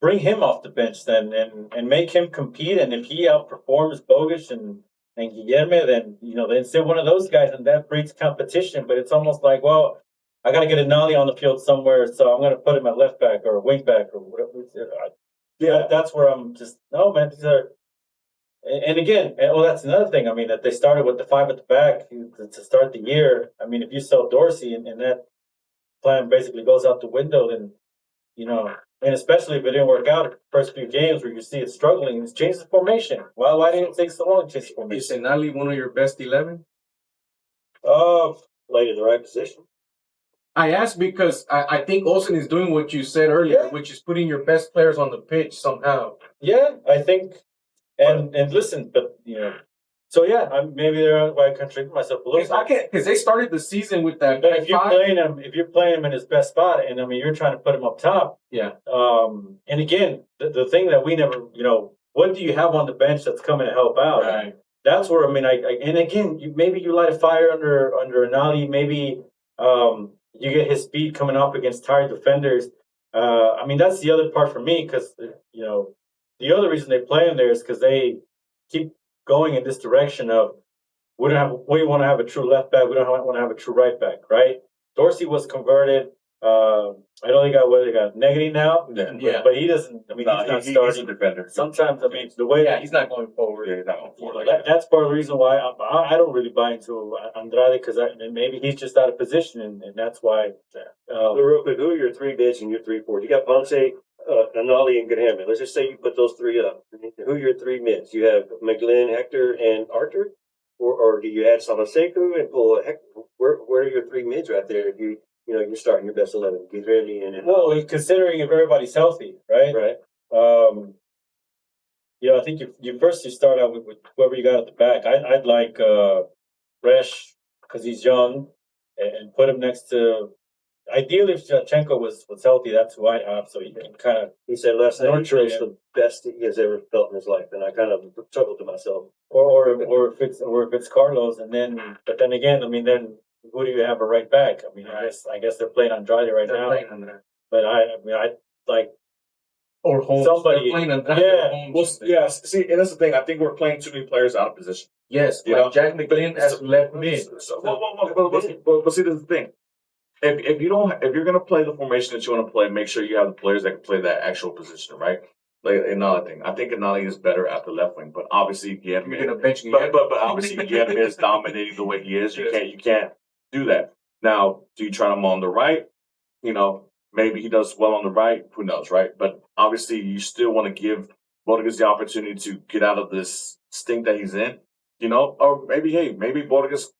S4: bring him off the bench then and make him compete. And if he outperforms Bogus and Guillermo, then then still one of those guys, and that breeds competition. But it's almost like, well, I got to get a Nolly on the field somewhere, so I'm going to put him at left back or wing back or whatever. Yeah, that's where I'm just no man. These are, and again, that's another thing. I mean, that they started with the 5 at the back to start the year. I mean, if you sell Dorsey and that plan basically goes out the window, then and especially if it didn't work out the first few games where you see it struggling, it's changed the formation. Why didn't it take so long to change the formation?
S2: Is Senali one of your best 11?
S3: Played in the right position.
S2: I asked because I think Olsen is doing what you said earlier, which is putting your best players on the pitch somehow.
S4: Yeah, I think, and listen, but so maybe they're why I contradict myself a little bit.
S2: I can't because they started the season with that.
S4: But if you're playing him in his best spot, and I mean you're trying to put him up top.
S2: Yeah.
S4: And again, the thing that we never, what do you have on the bench that's coming to help out?
S2: Right.
S4: That's where I mean, and again, maybe you light a fire under Anali. Maybe you get his speed coming up against tired defenders. I mean, that's the other part for me because the other reason they play him there is because they keep going in this direction of we want to have a true left back. We don't want to have a true right back, right? Dorsey was converted. I know they got Negri now,
S2: Yeah.
S4: but he doesn't. I mean,
S1: Nah,
S4: he's not
S1: he's
S4: starting.
S1: a defender.
S4: Sometimes, I mean, the way
S2: he's not going forward.
S1: Yeah, he's not going forward.
S4: that's part of the reason why I don't really buy into Andrade, because maybe he's just out of position, and that's why.
S3: So real quick, who are your three bigs and your three forwards? You got Ponce, Anali, and Graham. Let's just say you put those three up. Who are your three mids? You have McGlynn, Hector, and Arthur, or do you add Salaseku and pull Hector? Where are your three mids right there? If you're starting your best 11. Guilherme and
S4: Well, considering if everybody's healthy, right?
S3: right.
S4: I think you start out with whoever you got at the back. I'd like Resch, because he's young, and put him next to. Ideally, if Shevchenko was healthy, that's who I have. So he can kind of.
S3: He said last night
S4: Nurture
S3: it's the best he has ever felt in his life, and I kind of chuckled to myself.
S4: Or if it's Carlos, but then again, I mean, then who do you have a right back? I mean, I guess they're playing Andrade right now. But I like
S2: or Holmes.
S4: Somebody,
S1: Yeah. See, and that's the thing. I think we're playing too many players out of position.
S2: Yes, like Jack McGlynn as left mid.
S1: But see, this is the thing. If you're gonna play the formation that you want to play, make sure you have the players that can play that actual position, right? Like another thing, I think Anali is better at the left wing, but obviously but obviously Guilherme is dominating the way he is. You can't do that. Now, do you try him on the right? Maybe he does well on the right. Who knows, right? But obviously, you still want to give Borges the opportunity to get out of this stink that he's in. Or maybe Borges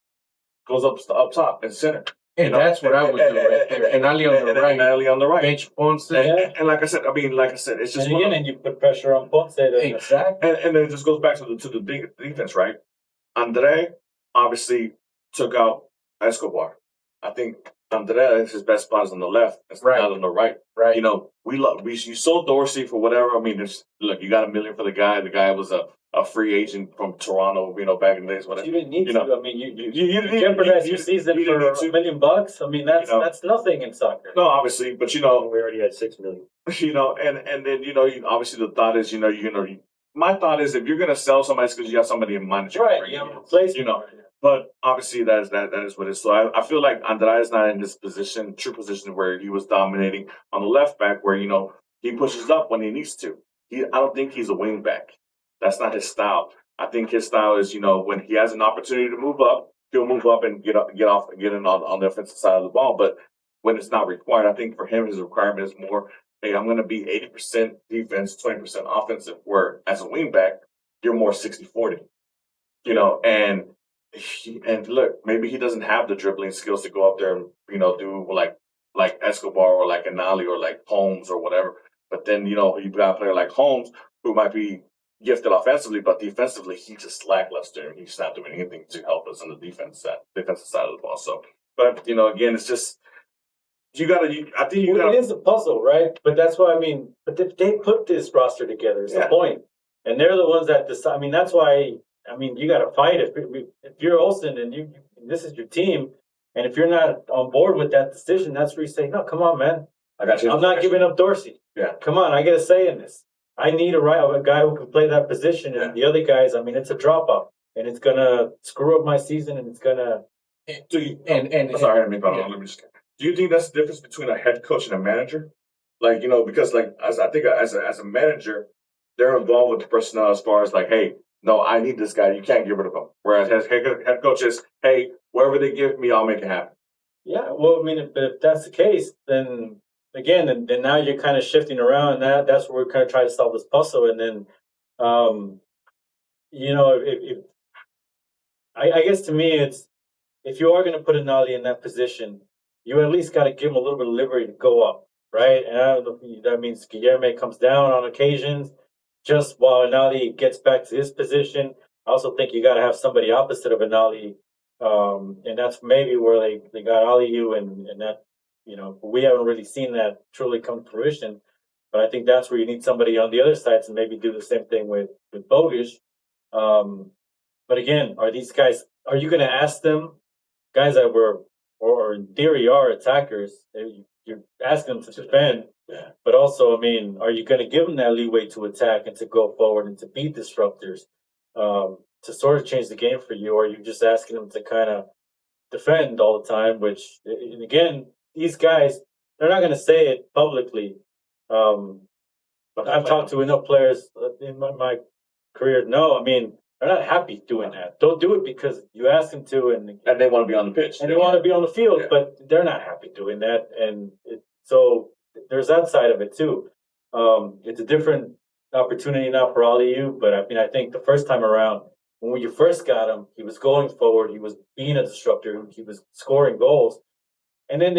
S1: goes up top and center.
S2: And that's what I would do right there. And Ali on the right. Bench Ponce.
S1: And like I said, it's just
S4: and you put pressure on Ponce.
S2: Exactly.
S1: And then it just goes back to the big defense, right? Andre obviously took out Escobar. I think Andre, his best spot is on the left. It's not on the right.
S2: Right.
S1: You sold Dorsey for whatever. I mean, look, you got $1 million for the guy. The guy was a free agent from Toronto, back in the days. Whatever.
S4: You didn't need to. I mean, you jeopardize your season for $1 million. I mean, that's nothing in soccer.
S1: No, obviously, but
S3: we already had $6 million.
S1: And then obviously the thought is, my thought is if you're gonna sell somebody, it's because you have somebody in mind.
S4: Right.
S1: But obviously that is what it is. So I feel like Andrade is not in this true position where he was dominating on the left back, where he pushes up when he needs to. I don't think he's a wing back. That's not his style. I think his style is, when he has an opportunity to move up, he'll move up and get in on the offensive side of the ball. But when it's not required, I think for him his requirement is more, hey, I'm going to be 80% defense, 20% offensive. Where as a wing back, you're more 60-40. And look, maybe he doesn't have the dribbling skills to go up there and do like Escobar or like Anali or like Holmes or whatever. But then you've got a player like Holmes who might be gifted offensively, but defensively he's just lackluster. He's not doing anything to help us on the defensive side of the ball. So, but again, it's just it
S4: is a puzzle, right? But that's why But they put this roster together. It's the point, and they're the ones that decide. I mean, that's why. You got to fight it. If you're Olsen and this is your team, and if you're not on board with that decision, that's where you say, no, come on, man. I'm not giving up Dorsey.
S1: Yeah.
S4: Come on, I get a say in this. I need a guy who can play that position, and the other guys, it's a drop off, and it's gonna screw up my season, and it's gonna.
S1: Do you think that's the difference between a head coach and a manager? Because as a manager, they're involved with the personnel as far as hey. No, I need this guy. You can't get rid of him. Whereas as head coach is, hey, wherever they give me, I'll make it happen.
S4: Yeah, well, if that's the case, then again, then now you're kind of shifting around, and that's where we're kind of trying to solve this puzzle. And then, I guess to me, it's if you are going to put Anali in that position, you at least got to give him a little bit of liberty to go up, right? And I don't know if that means Guilherme comes down on occasions. Just while Anali gets back to his position, I also think you got to have somebody opposite of Anali, and that's maybe where they got Aliyu, and that we haven't really seen that truly come to fruition. But I think that's where you need somebody on the other side to maybe do the same thing with Bogish. But again, are these guys? Are you going to ask them, guys that were or in theory are attackers? You're asking them to defend.
S1: Yeah.
S4: But also, are you going to give them that leeway to attack and to go forward and to be disruptors? to sort of change the game for you, or you're just asking them to kind of defend all the time? Which, and again, these guys, they're not going to say it publicly.
S1: But
S4: I've talked to enough players in my career. No, I mean, they're not happy doing that. Don't do it because you ask them to,
S1: and they want to be on the pitch.
S4: and they want to be on the field,
S1: Yeah.
S4: but they're not happy doing that. And so there's that side of it too. It's a different opportunity now for all of you, but I mean, I think the first time around, when you first got him, he was going forward, he was being a disruptor, he was scoring goals. And then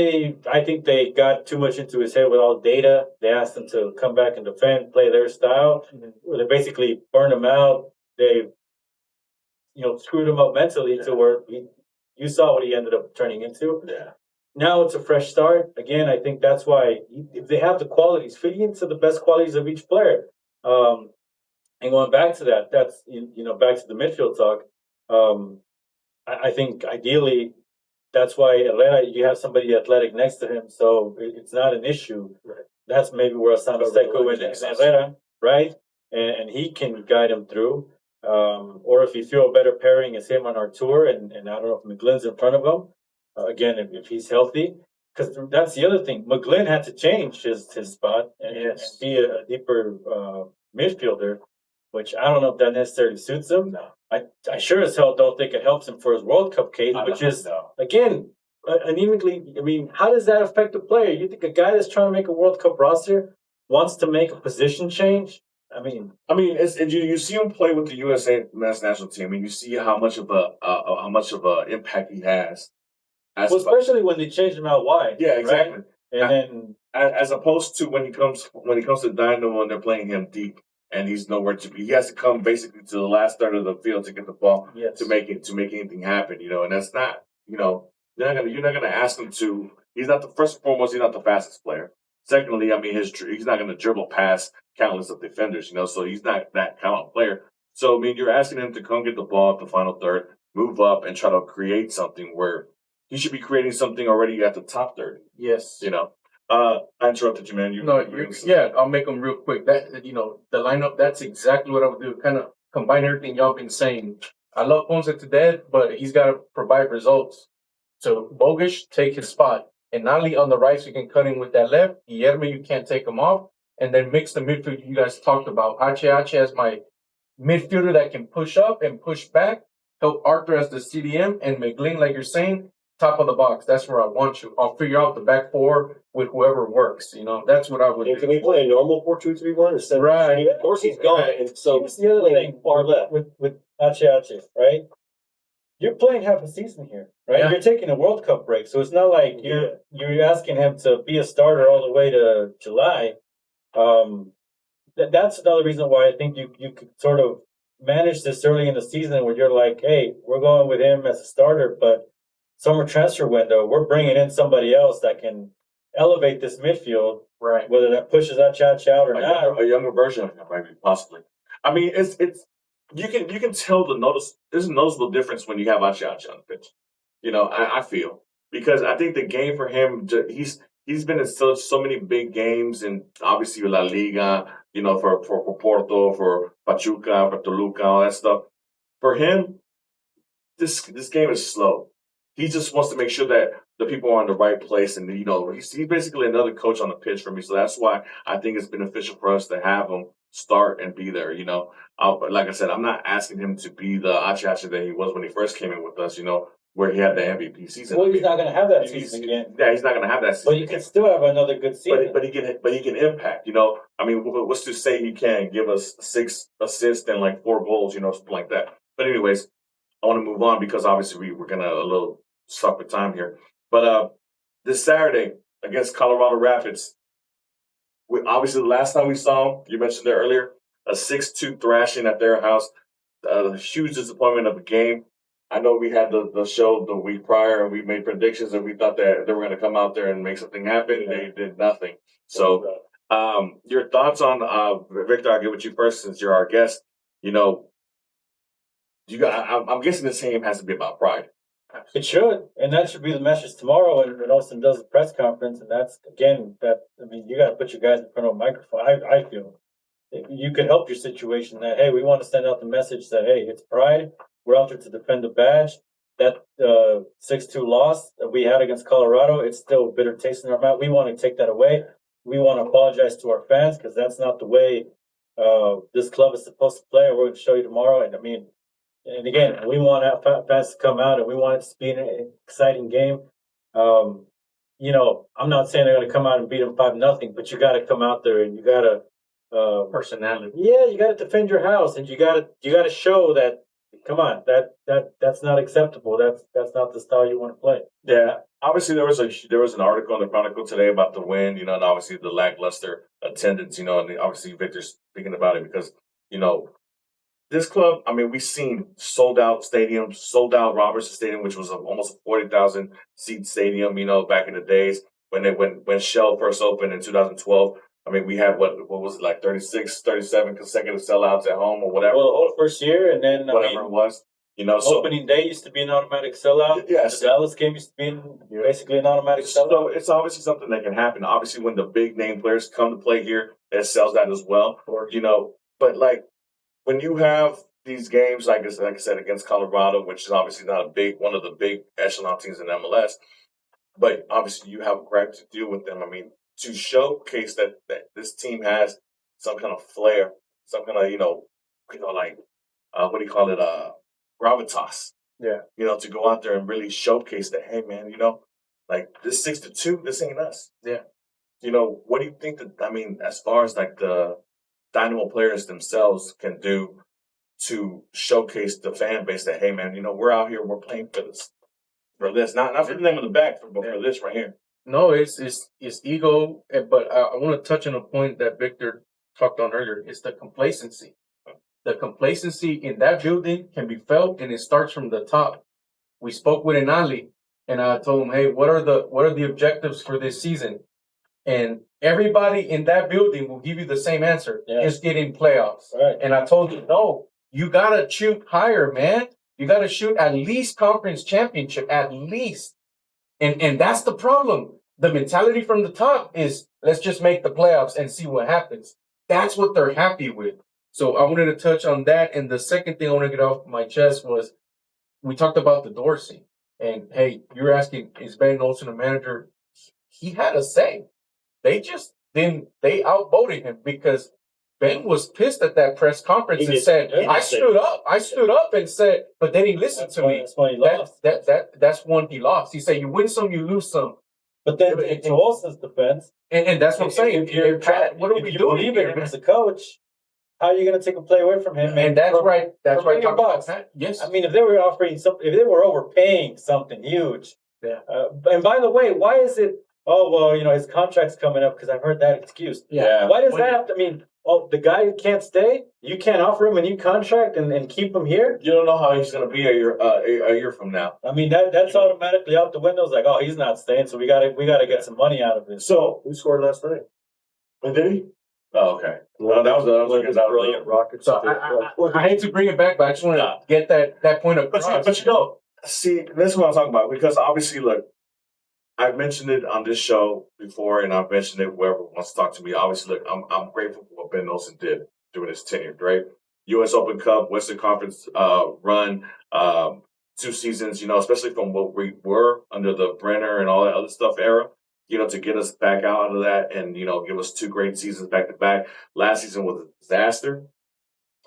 S4: I think they got too much into his head with all the data. They asked him to come back and defend, play their style. They basically burned him out. They, screwed him up mentally to where you saw what he ended up turning into.
S1: Yeah.
S4: Now it's a fresh start. Again, I think that's why if they have the qualities, fitting into the best qualities of each player. And going back to that, that's back to the midfield talk. I think ideally that's why you have somebody athletic next to him, so it's not an issue.
S1: Right.
S4: That's maybe where Sanseco and Herrera, right? And he can guide him through. Or if you feel a better pairing is him on our tour, and I don't know if McGlynn's in front of him. Again, if he's healthy, because that's the other thing. McGlynn had to change his spot and be a deeper midfielder, which I don't know if that necessarily suits him.
S1: No.
S4: I sure as hell don't think it helps him for his World Cup case, which is, again, anemic. I mean, how does that affect the player? You think a guy that's trying to make a World Cup roster wants to make a position change? I mean,
S1: it's you see him play with the USA men's national team, and you see how much of a impact he has.
S4: Especially when they change him out wide.
S1: Yeah, exactly.
S4: Right? And then,
S1: as opposed to when he comes to Dynamo and they're playing him deep and he's nowhere to be. He has to come basically to the last third of the field to get the ball to make anything happen. And that's not you're not gonna ask him to. He's not the first and foremost. He's not the fastest player. Secondly, I mean, he's not going to dribble past countless of defenders, so he's not that kind of player. So, I mean, you're asking him to come get the ball at the final third, move up, and try to create something where he should be creating something already at the top third.
S2: Yes.
S1: I interrupted you, man.
S2: I'll make them real quick. That the lineup, that's exactly what I would do. Kind of combine everything y'all been saying. I love Ponce to death, but he's got to provide results. So Bogish, take his spot. And Nali on the right, so you can cut in with that left. Guillermo, you can't take him off. And then mix the midfield you guys talked about. Ache as my midfielder that can push up and push back. Help Arthur as the CDM. And McGlynn, like you're saying, top of the box. That's where I want you. I'll figure out the back four with whoever works. That's what I would do.
S3: Can we play a normal 4-2-3-1 instead?
S2: Right.
S3: Of course he's gone.
S2: Right.
S3: And so
S4: here's the other thing
S3: far left.
S4: with Ache, right? You're playing half a season here, right?
S2: Yeah.
S4: You're taking a World Cup break, so it's not like you're asking him to be a starter all the way to July. That's another reason why I think you could sort of manage this early in the season where you're like, hey, we're going with him as a starter, but summer transfer window, we're bringing in somebody else that can elevate this midfield,
S2: Right.
S4: whether that pushes that out or not.
S1: A younger version of him, maybe, possibly. I mean, it's you can tell there's a noticeable difference when you have Ache on the pitch. I feel, because I think the game for him, he's been in so many big games, and obviously La Liga, for Porto, for Pachuca, for Toluca, all that stuff. For him, this game is slow. He just wants to make sure that the people are in the right place, and he's basically another coach on the pitch for me. So that's why I think it's beneficial for us to have him start and be there. Like I said, I'm not asking him to be the Ache that he was when he first came in with us. Where he had the MVP season.
S4: Well, he's not going to have that season again.
S1: Yeah, he's not going to have that season.
S4: But he can still have another good season.
S1: But he can impact. I mean, what's to say he can give us 6 assists and like 4 goals? Something like that. But anyways, I want to move on because obviously we're gonna a little stuck with time here. But this Saturday against Colorado Rapids, obviously the last time we saw him, you mentioned it earlier, a 6-2 thrashing at their house. A huge disappointment of a game. I know we had the show the week prior and we made predictions and we thought that they were going to come out there and make something happen. Yeah. They did nothing. So, your thoughts on Victor? I'll get with you first since you're our guest. I'm guessing this game has to be about pride.
S4: It should, and that should be the message tomorrow when Austin does the press conference. And that's you got to put your guys in front of a microphone. I feel you could help your situation. That hey, we want to send out the message that hey, it's pride. We're out there to defend the badge. That 6-2 loss that we had against Colorado, it's still a bitter taste in our mouth. We want to take that away. We want to apologize to our fans because that's not the way this club is supposed to play. We're going to show you tomorrow. And I mean, and again, we want our fans to come out and we want it to be an exciting game. You know, I'm not saying they're going to come out and beat them 5-0, but you got to come out there and you got to
S2: Personality.
S4: yeah, you got to defend your house and you got to show that. Come on, that's not acceptable. That's not the style you want to play.
S1: Yeah, obviously there was an article in the Chronicle today about the win, you know, and obviously the lackluster attendance, you know, and obviously Victor's speaking about it because, you know, this club, I mean, we've seen sold out stadiums, sold out Robertson Stadium, which was almost a 40,000 seat stadium, you know, back in the days when Shell first opened in 2012. I mean, we had what was it, like 36, 37 consecutive sellouts at home or whatever.
S4: Well, the whole first year, and then
S1: Whatever it was, you know. So
S4: opening day used to be an automatic sellout.
S1: yes,
S4: The Dallas game used to be basically an automatic sellout.
S1: so it's obviously something that can happen. Obviously, when the big name players come to play here, it sells that as well. You know, but like when you have these games, like I said, against Colorado, which is obviously not one of the big echelon teams in MLS, but obviously you have a gripe to deal with them. I mean, to showcase that this team has some kind of flair, some kind of like what do you call it, gravitas.
S2: Yeah.
S1: You know, to go out there and really showcase that, hey man, you know, like this 6-2, this ain't us.
S2: Yeah.
S1: You know, what do you think that, I mean, as far as like the Dynamo players themselves can do to showcase the fan base that, hey man, you know, we're out here, we're playing for this, not for the name of the back, but for this right here.
S2: No, it's ego, but I want to touch on a point that Victor talked on earlier. It's the complacency. The complacency in that building can be felt, and it starts from the top. We spoke with Enali, and I told him, "Hey, what are the objectives for this season?" And everybody in that building will give you the same answer: it's getting playoffs.
S4: Right.
S2: And I told him, "No, you gotta shoot higher, man. You gotta shoot at least conference championship, at least." And that's the problem. The mentality from the top is let's just make the playoffs and see what happens. That's what they're happy with. So I wanted to touch on that. And the second thing I want to get off my chest was we talked about the Dorsey. And hey, you're asking, is Ben Olsen a manager? He had a say. They outvoted him because Ben was pissed at that press conference and said, I stood up and said, but they didn't listen to me.
S4: That's why he lost.
S2: That's one he lost. He said, you win some, you lose some.
S4: But then to Olsen's defense,
S2: and that's what I'm saying. What are we doing
S4: believe
S2: here?
S4: in him as a coach, how are you going to take a play away from him?
S2: And that's right. That's right.
S4: Yes. I mean, if they were offering something, if they were overpaying something huge.
S2: Yeah.
S4: And by the way, why is it? Oh well, you know his contract's coming up because I've heard that excuse.
S2: Yeah.
S4: Why does that have to? I mean, the guy can't stay. You can't offer him a new contract and keep him here.
S1: You don't know how he's going to be a year from now.
S4: I mean, that's automatically out the window. It's like, oh, he's not staying, so we gotta get some money out of this.
S1: So
S3: Who scored last night?
S1: did he? Oh, okay. Well, that was
S3: brilliant Rockets.
S2: So I hate to bring it back, but I just want to get that point across.
S1: But you know, see, this is what I'm talking about because obviously, look, I've mentioned it on this show before, and I've mentioned it wherever wants to talk to me. Obviously, look, I'm grateful for what Ben Olsen did during his tenure, right? U.S. Open Cup, Western Conference run, 2 seasons, you know, especially from what we were under the Brenner and all that other stuff era, you know, to get us back out of that and, you know, give us 2 great seasons back to back. Last season was a disaster.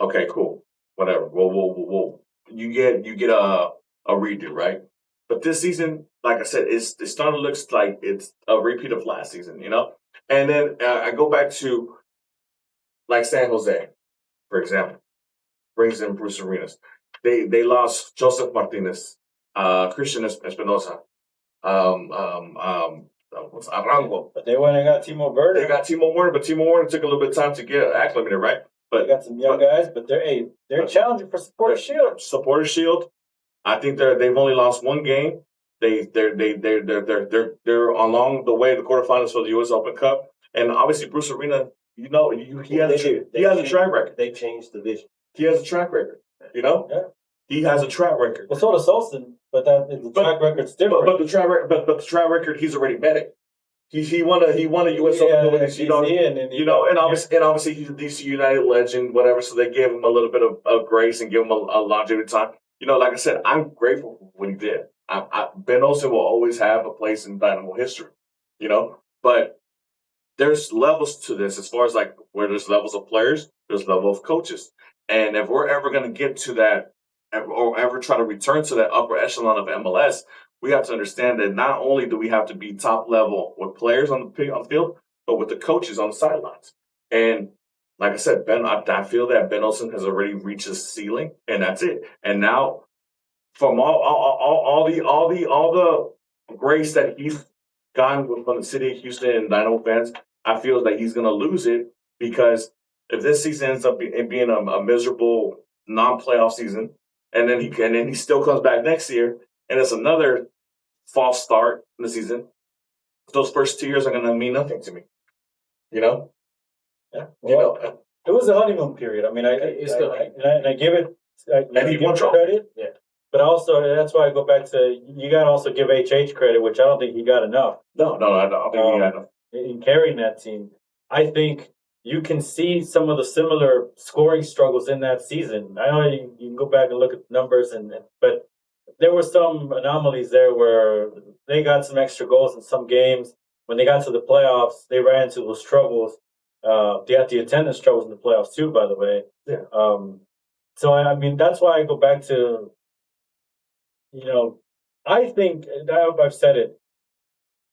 S1: Okay, cool. Whatever. We'll you get a redo, right? But this season, like I said, it starting to look like it's a repeat of last season, you know? And then I go back to, like, San Jose, for example, brings in Bruce Arenas. They lost Joseph Martinez, Christian Espinosa, Arango.
S4: But they went and got Timo Werner.
S1: They got Timo Werner, but Timo Werner took a little bit of time to get acclimated, right? But
S4: they got some young guys, but they're challenging for Supporter Shield.
S1: Supporter Shield. I think they've only lost 1 game. They're along the way to the quarterfinals for the U.S. Open Cup, and obviously Bruce Arena, you know, he has a track record.
S3: They changed the vision.
S1: He has a track record. You know, he has a track record.
S4: Well, so does Olsen, but the track record's different.
S1: But the track record, he's already met it. he won a U.S. Open with his,
S4: and
S1: obviously he's a DC United legend, whatever. So they gave him a little bit of grace and give him a longevity time. Like I said, I'm grateful for what he did. Ben Olsen will always have a place in Dynamo history, but there's levels to this as far as like where there's levels of players, there's level of coaches. And if we're ever going to get to that or ever try to return to that upper echelon of MLS, we have to understand that not only do we have to be top level with players on the field, but with the coaches on the sidelines. And like I said, I feel that Ben Olsen has already reached his ceiling, and that's it. And now, from all the grace that he's gotten from the city of Houston and Dynamo fans, I feel that he's going to lose it because if this season ends up being a miserable non-playoff season, and then he still comes back next year, and it's another false start in the season, those first 2 years are going to mean nothing to me.
S4: Yeah. Well, it was a honeymoon period. I mean, I give it.
S1: And he won
S4: credit. Yeah. But also, that's why I go back to you got to also give HH credit, which I don't think he got enough.
S1: No, I don't think he got enough.
S4: In carrying that team, I think you can see some of the similar scoring struggles in that season. I know you can go back and look at the numbers, but there were some anomalies there where they got some extra goals in some games. When they got to the playoffs, they ran into those troubles. They had the attendance troubles in the playoffs too, by the way.
S1: Yeah.
S4: So I mean, that's why I go back to, I think, and I've said it,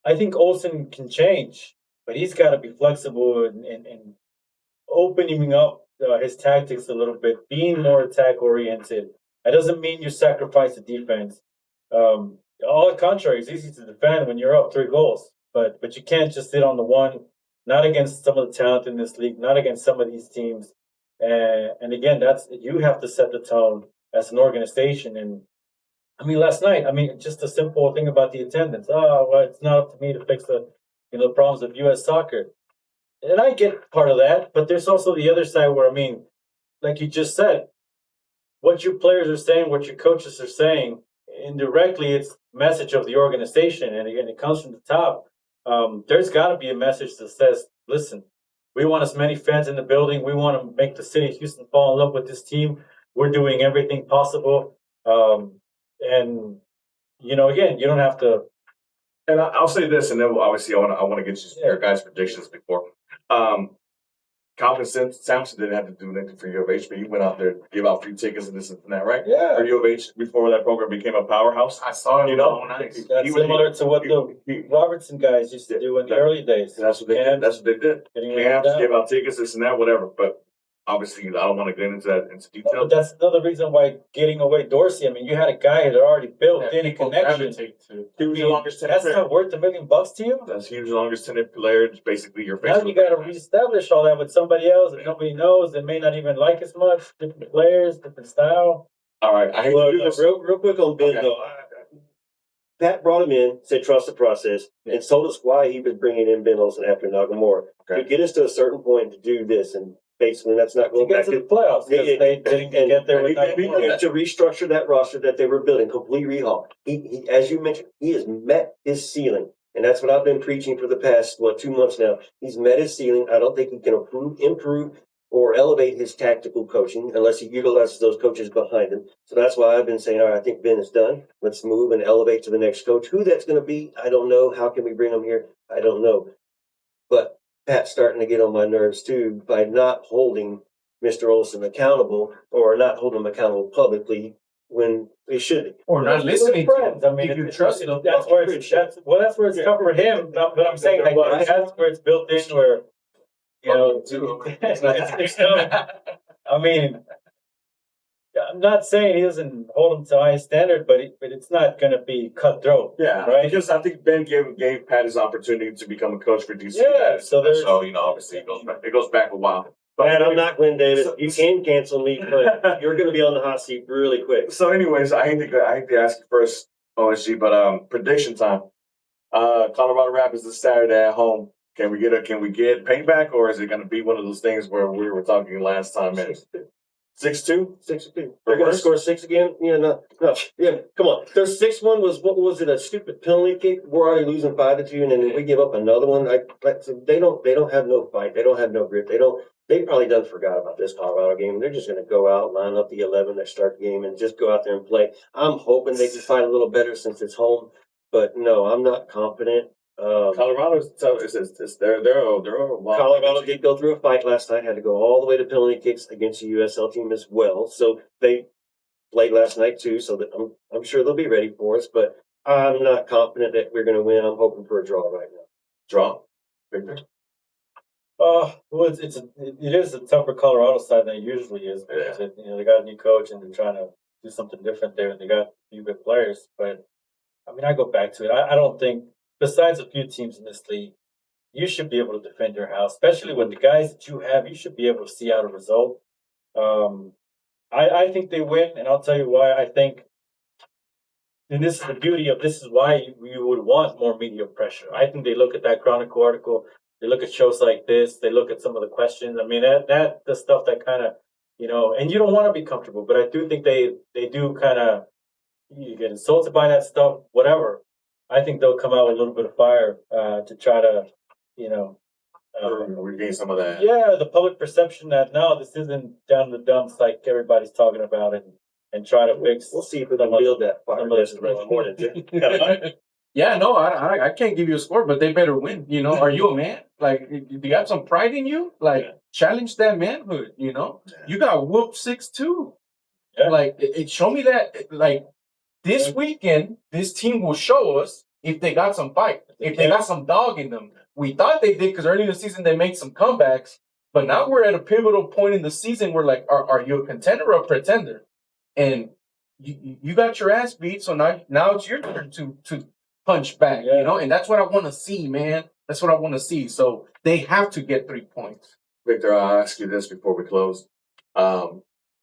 S4: I think Olsen can change, but he's got to be flexible and opening up his tactics a little bit, being more attack oriented. That doesn't mean you sacrifice the defense. All the contrary, it's easy to defend when you're up 3 goals, but you can't just sit on the one. Not against some of the talent in this league, not against some of these teams. And again, you have to set the tone as an organization. And I mean, last night, just a simple thing about the attendance. It's not up to me to fix the problems of U.S. soccer. And I get part of that, but there's also the other side where, like you just said, what your players are saying, what your coaches are saying, indirectly, it's message of the organization. And again, it comes from the top. There's got to be a message that says, listen, we want as many fans in the building. We want to make the city of Houston fall in love with this team. We're doing everything possible. And, again, you don't have to.
S1: And I'll say this, and then obviously I want to get your guys' predictions before. Calvin Sampson didn't have to do anything for U of H, but he went out there to give out free tickets and this and that, right?
S4: Yeah.
S1: For U of H before that program became a powerhouse.
S2: I saw it.
S4: Nice. That's similar to what the Robertson guys used to do in the early days.
S1: That's what they did. Camps,
S4: down.
S1: gave out tickets, this and that, whatever. But obviously, I don't want to get into that into detail.
S4: But that's another reason why getting away Dorsey. You had a guy that already built in a connection.
S1: Huge longest
S4: that's not worth $1 million to you.
S1: That's huge longest tenured player. It's basically your face.
S4: Now you got to reestablish all that with somebody else that nobody knows that may not even like as much. Different players, different style.
S1: All right. I hate to do this.
S3: Real quick on Ben though. Pat brought him in, said trust the process, and told us why he was bringing in Ben Olsen after Nagamura to get us to a certain point to do this. And basically, that's not going back
S4: to the playoffs because they didn't get there with Nagamura.
S3: To restructure that roster that they were building, complete rehaul. He, as you mentioned, he has met his ceiling. And that's what I've been preaching for the past, 2 months now. He's met his ceiling. I don't think he can improve or elevate his tactical coaching unless he utilizes those coaches behind him. So that's why I've been saying, all right, I think Ben is done. Let's move and elevate to the next coach. Who that's going to be, I don't know. How can we bring him here? I don't know. But Pat's starting to get on my nerves too by not holding Mr. Olsen accountable or not holding him accountable publicly when he should be.
S2: Or not listening to him.
S4: If
S2: you trust him.
S4: That's where it's tough for him. But I'm saying that's where it's built in where, it's I'm not saying he doesn't hold him to a high standard, but it's not going to be cutthroat.
S1: Yeah,
S4: right?
S1: Because I think Ben gave Pat his opportunity to become a coach for DC.
S4: Yeah, so
S1: obviously it goes back a while. But
S3: man, I'm not Glenn Davis. You can cancel me, but you're going to be on the hot seat really quick.
S1: So, anyways, I hate to ask you first, OSG, but prediction time. Colorado Rapids this Saturday at home. Can we get payback, or is it going to be one of those things where we were talking last time? 6-2.
S3: 6-2. They're going to score 6 again. Yeah, no. Yeah, come on. Their 6-1 was what was it? A stupid penalty kick. We're already losing 5-2, and then we give up another one. They don't have no fight. They don't have no grit. They probably done forgot about this Colorado game. They're just going to go out, line up the 11 that start the game, and just go out there and play. I'm hoping they can fight a little better since it's home, but no, I'm not confident.
S1: Colorado's tough. They're a wild
S3: Colorado
S1: team.
S3: did go through a fight last night. Had to go all the way to penalty kicks against a USL team as well. So they played last night too. So that I'm sure they'll be ready for us. But I'm not confident that we're going to win. I'm hoping for a draw right now.
S1: Draw, Victor.
S4: Well, it is a tougher Colorado side than it usually is because they got a new coach and they're trying to do something different there, and they got a few good players. But I mean, I go back to it. I don't think, besides a few teams in this league, you should be able to defend your house, especially with the guys that you have. You should be able to see out a result. I think they win, and I'll tell you why. I think, and this is the beauty of this is why you would want more media pressure. I think they look at that Chronicle article, they look at shows like this, they look at some of the questions. I mean, that the stuff that kind of, and you don't want to be comfortable, but I do think they do kind of, you get insulted by that stuff, whatever. I think they'll come out with a little bit of fire to try to,
S1: regain some of that.
S4: Yeah, the public perception that no, this isn't down in the dumps like everybody's talking about, and try to fix.
S3: We'll see if we can build that fire tomorrow morning.
S2: Yeah, no, I can't give you a score, but they better win. Are you a man? Like, you got some pride in you? Like, challenge that manhood. You got whooped 6-2.
S4: Yeah.
S2: Like, it show me that. Like, this weekend, this team will show us if they got some fight, if they got some dog in them. We thought they did because early in the season they made some comebacks, but now we're at a pivotal point in the season where, like, are you a contender or a pretender? And you got your ass beat, so now it's your turn to punch back, and that's what I want to see, man. That's what I want to see. So they have to get 3 points.
S1: Victor, I'll ask you this before we close.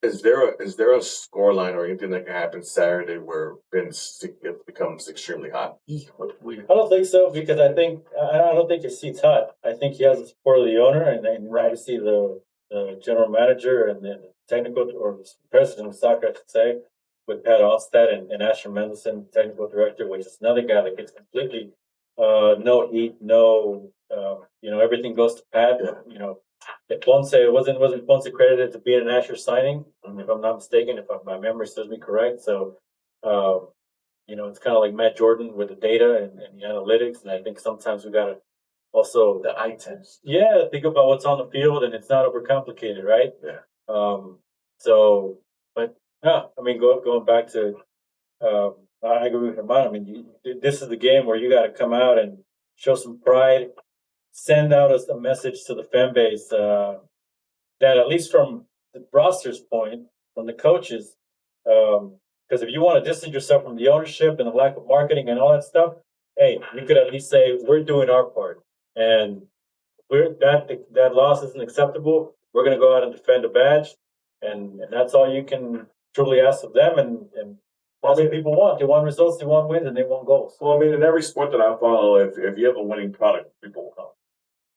S1: Is there a score line or anything that can happen Saturday where it becomes extremely hot?
S4: I don't think so because I don't think his seat's hot. I think he has the support of the owner and obviously the general manager and the technical or president of soccer, I should say, with Pat Alstad and Asher Mendelson, technical director, which is another guy that gets completely no heat, no everything goes to Pat.
S1: Yeah.
S4: If Ponce wasn't Ponce credited to being an Asher signing, if I'm not mistaken, if my memory serves me correct. So it's kind of like Matt Jordan with the data and the analytics, and I think sometimes we gotta also
S1: The eye test.
S4: yeah, think about what's on the field, and it's not overcomplicated, right?
S1: Yeah.
S4: But yeah, I mean, going back to, I agree with Herman. I mean, this is the game where you got to come out and show some pride, send out a message to the fan base that at least from the roster's point, from the coaches, because if you want to distance yourself from the ownership and the lack of marketing and all that stuff, hey, you could at least say we're doing our part, and that loss isn't acceptable. We're going to go out and defend a badge, and that's all you can truly ask of them. And that's what people want. They want results, they want wins, and they want goals.
S1: Well, I mean, in every sport that I follow, if you have a winning product, people will come.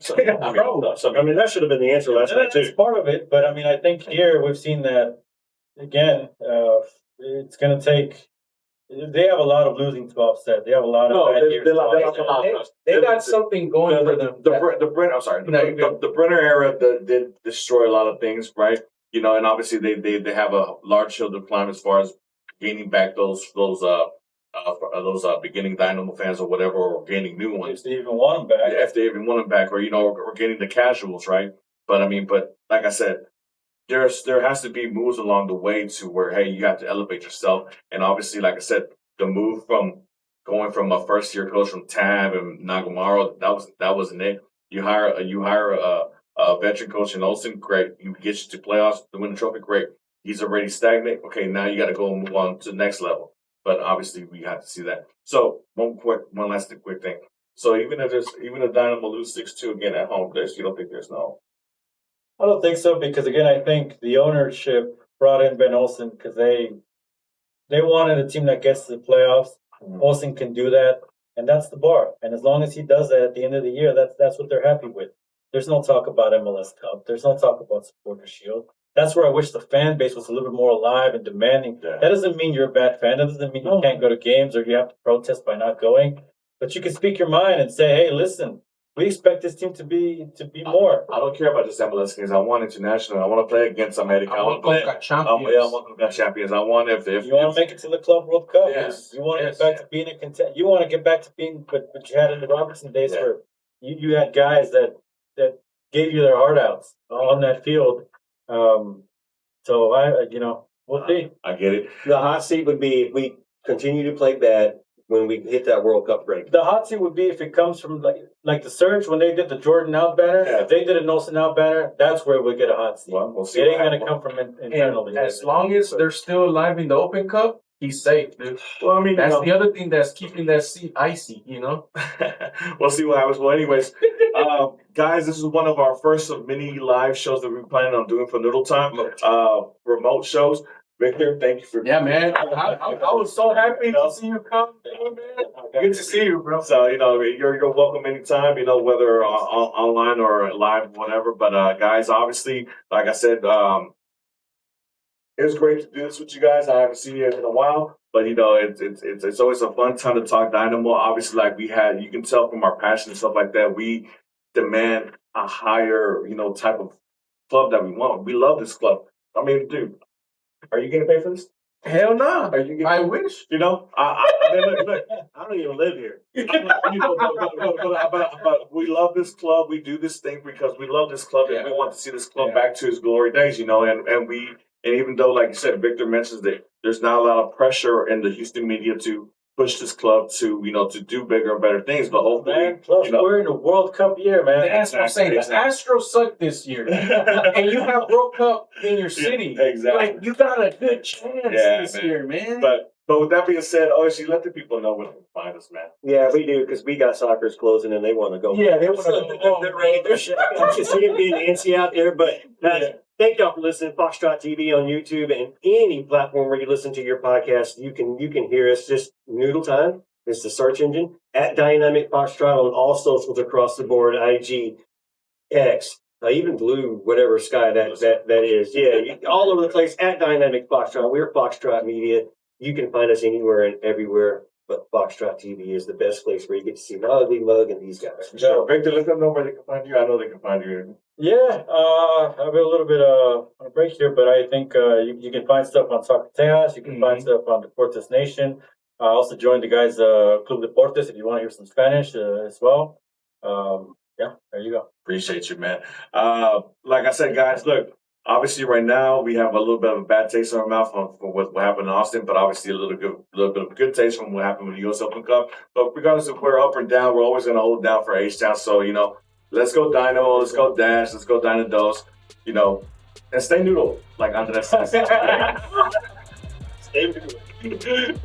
S1: So,
S3: I mean, that should have been the answer last night
S4: That's
S3: too.
S4: part of it, but I mean, I think here we've seen that again. It's going to take. They have a lot of losing to offset. They have a lot of bad years.
S2: They got something going for them.
S1: The Brenner era did destroy a lot of things, right? And obviously they have a large hill to climb as far as gaining back those beginning Dynamo fans or whatever, or gaining new ones.
S4: If they even want them back.
S1: If they even want them back, or gaining the casuals, right? But like I said, there has to be moves along the way to where, hey, you have to elevate yourself. And obviously, like I said, the move from going from a first year coach from Tab and Nagamaro, that wasn't it. You hire a veteran coach in Olsen, great. You get you to playoffs to win the trophy, great. He's already stagnant. Okay, now you got to go and move on to the next level. But obviously, we have to see that. So one last quick thing. So even if Dynamo lose 6-2 again at home, you don't think there's no?
S4: I don't think so because again, I think the ownership brought in Ben Olsen because they wanted a team that gets to the playoffs.
S1: Mm-hmm.
S4: Olsen can do that, and that's the bar. And as long as he does that at the end of the year, that's what they're happy with. There's no talk about MLS Cup. There's no talk about Supporter Shield. that's where I wish the fan base was a little bit more alive and demanding.
S1: Yeah.
S4: That doesn't mean you're a bad fan. That doesn't mean you can't go to games or you have to protest by not going. But you can speak your mind and say, hey, listen, we expect this team to be more.
S1: I don't care about just MLS games. I want international. I want to play against America.
S2: I want
S1: play.
S2: Coca Champions.
S1: I want Coca Champions. I want if
S4: You want to make it to the Club World Cup.
S1: Yes.
S4: You want to
S2: Yes.
S4: get back to being a contender. You want to get back to being what you had in the Robertson days,
S1: Yeah.
S4: where you had guys that gave you their heart outs on that field. So we'll see.
S1: I get it.
S3: The hot seat would be if we continue to play bad when we hit that World Cup break.
S4: The hot seat would be if it comes from like the Surge when they did the Jordan out banner.
S1: Yeah.
S4: If they did a Nelson out banner, that's where we get a hot seat.
S1: Well, we'll see.
S4: It ain't
S1: what
S4: going to
S1: happens.
S4: come from internally.
S2: And as long as they're still alive in the Open Cup, he's safe, dude.
S1: Well, I mean,
S2: That's the other thing that's keeping that seat icy, you know?
S1: we'll see what happens. Well, anyways, guys, this is one of our first of many live shows that we're planning on doing for Noodle Time. Remote shows. Victor, thank you for
S2: Yeah, man. I was so happy to see you come, man. Good to see you, bro.
S1: So, you're welcome anytime, whether online or live, whatever. But, guys, obviously, like I said, it was great to do this with you guys. I haven't seen you in a while, but, it's always a fun time to talk Dynamo. Obviously, like you can tell from our passion and stuff like that, we demand a higher, type of club that we want. We love this club. I mean, dude, are you getting paid for this?
S2: Hell no.
S1: Are you getting
S2: I wish.
S1: I mean, look,
S3: I don't even live here.
S1: but we love this club. We do this thing because we love this club and we want to see this club back to its glory days, and even though, like you said, Victor mentions that there's not a lot of pressure in the Houston media to push this club to, to do bigger and better things, but hopefully,
S4: Man, plus we're in a World Cup year, man.
S2: That's what I'm saying. The Astros suck this year. And you have World Cup in your city.
S1: exactly.
S2: Like, you got a good chance this
S1: man.
S2: year, man.
S1: But with that being said, OSU, let the people know where they can find us, man.
S3: Yeah, we do, because WeGotSoccer is closing and they want to go.
S2: Yeah, they want to go.
S3: They're ready. I can see it being antsy out there, but thank y'all for listening. Foxtrot TV on YouTube and any platform where you listen to your podcast. You can hear us. Just Noodle Time is the search engine. At Dynamic Foxtrot on all socials across the board. IG, X, even Blue, whatever sky that is. Yeah, all over the place. At Dynamic Foxtrot. We're Foxtrot Media. You can find us anywhere and everywhere. But Foxtrot TV is the best place where you get to see my ugly mug and these guys.
S1: So, Victor, let them know where they can find you. I know they can find you.
S4: Yeah, I have a little bit on a break here, but I think you can find stuff on Soccer Tejas. You can find stuff on Deportes Nation. I also joined the guys Club Deportes if you want to hear some Spanish as well. Yeah, there you go.
S1: Appreciate you, man. Like I said, guys, look. Obviously, right now we have a little bit of a bad taste in our mouth from what happened in Austin, but obviously a little bit of a good taste from what happened with the U.S. Open Cup. But regardless if we're up or down, we're always going to hold down for H-Town. So let's go Dynamo, let's go Dash, let's go Dynados, and stay Noodle, like Andres says.
S3: Stay Noodle.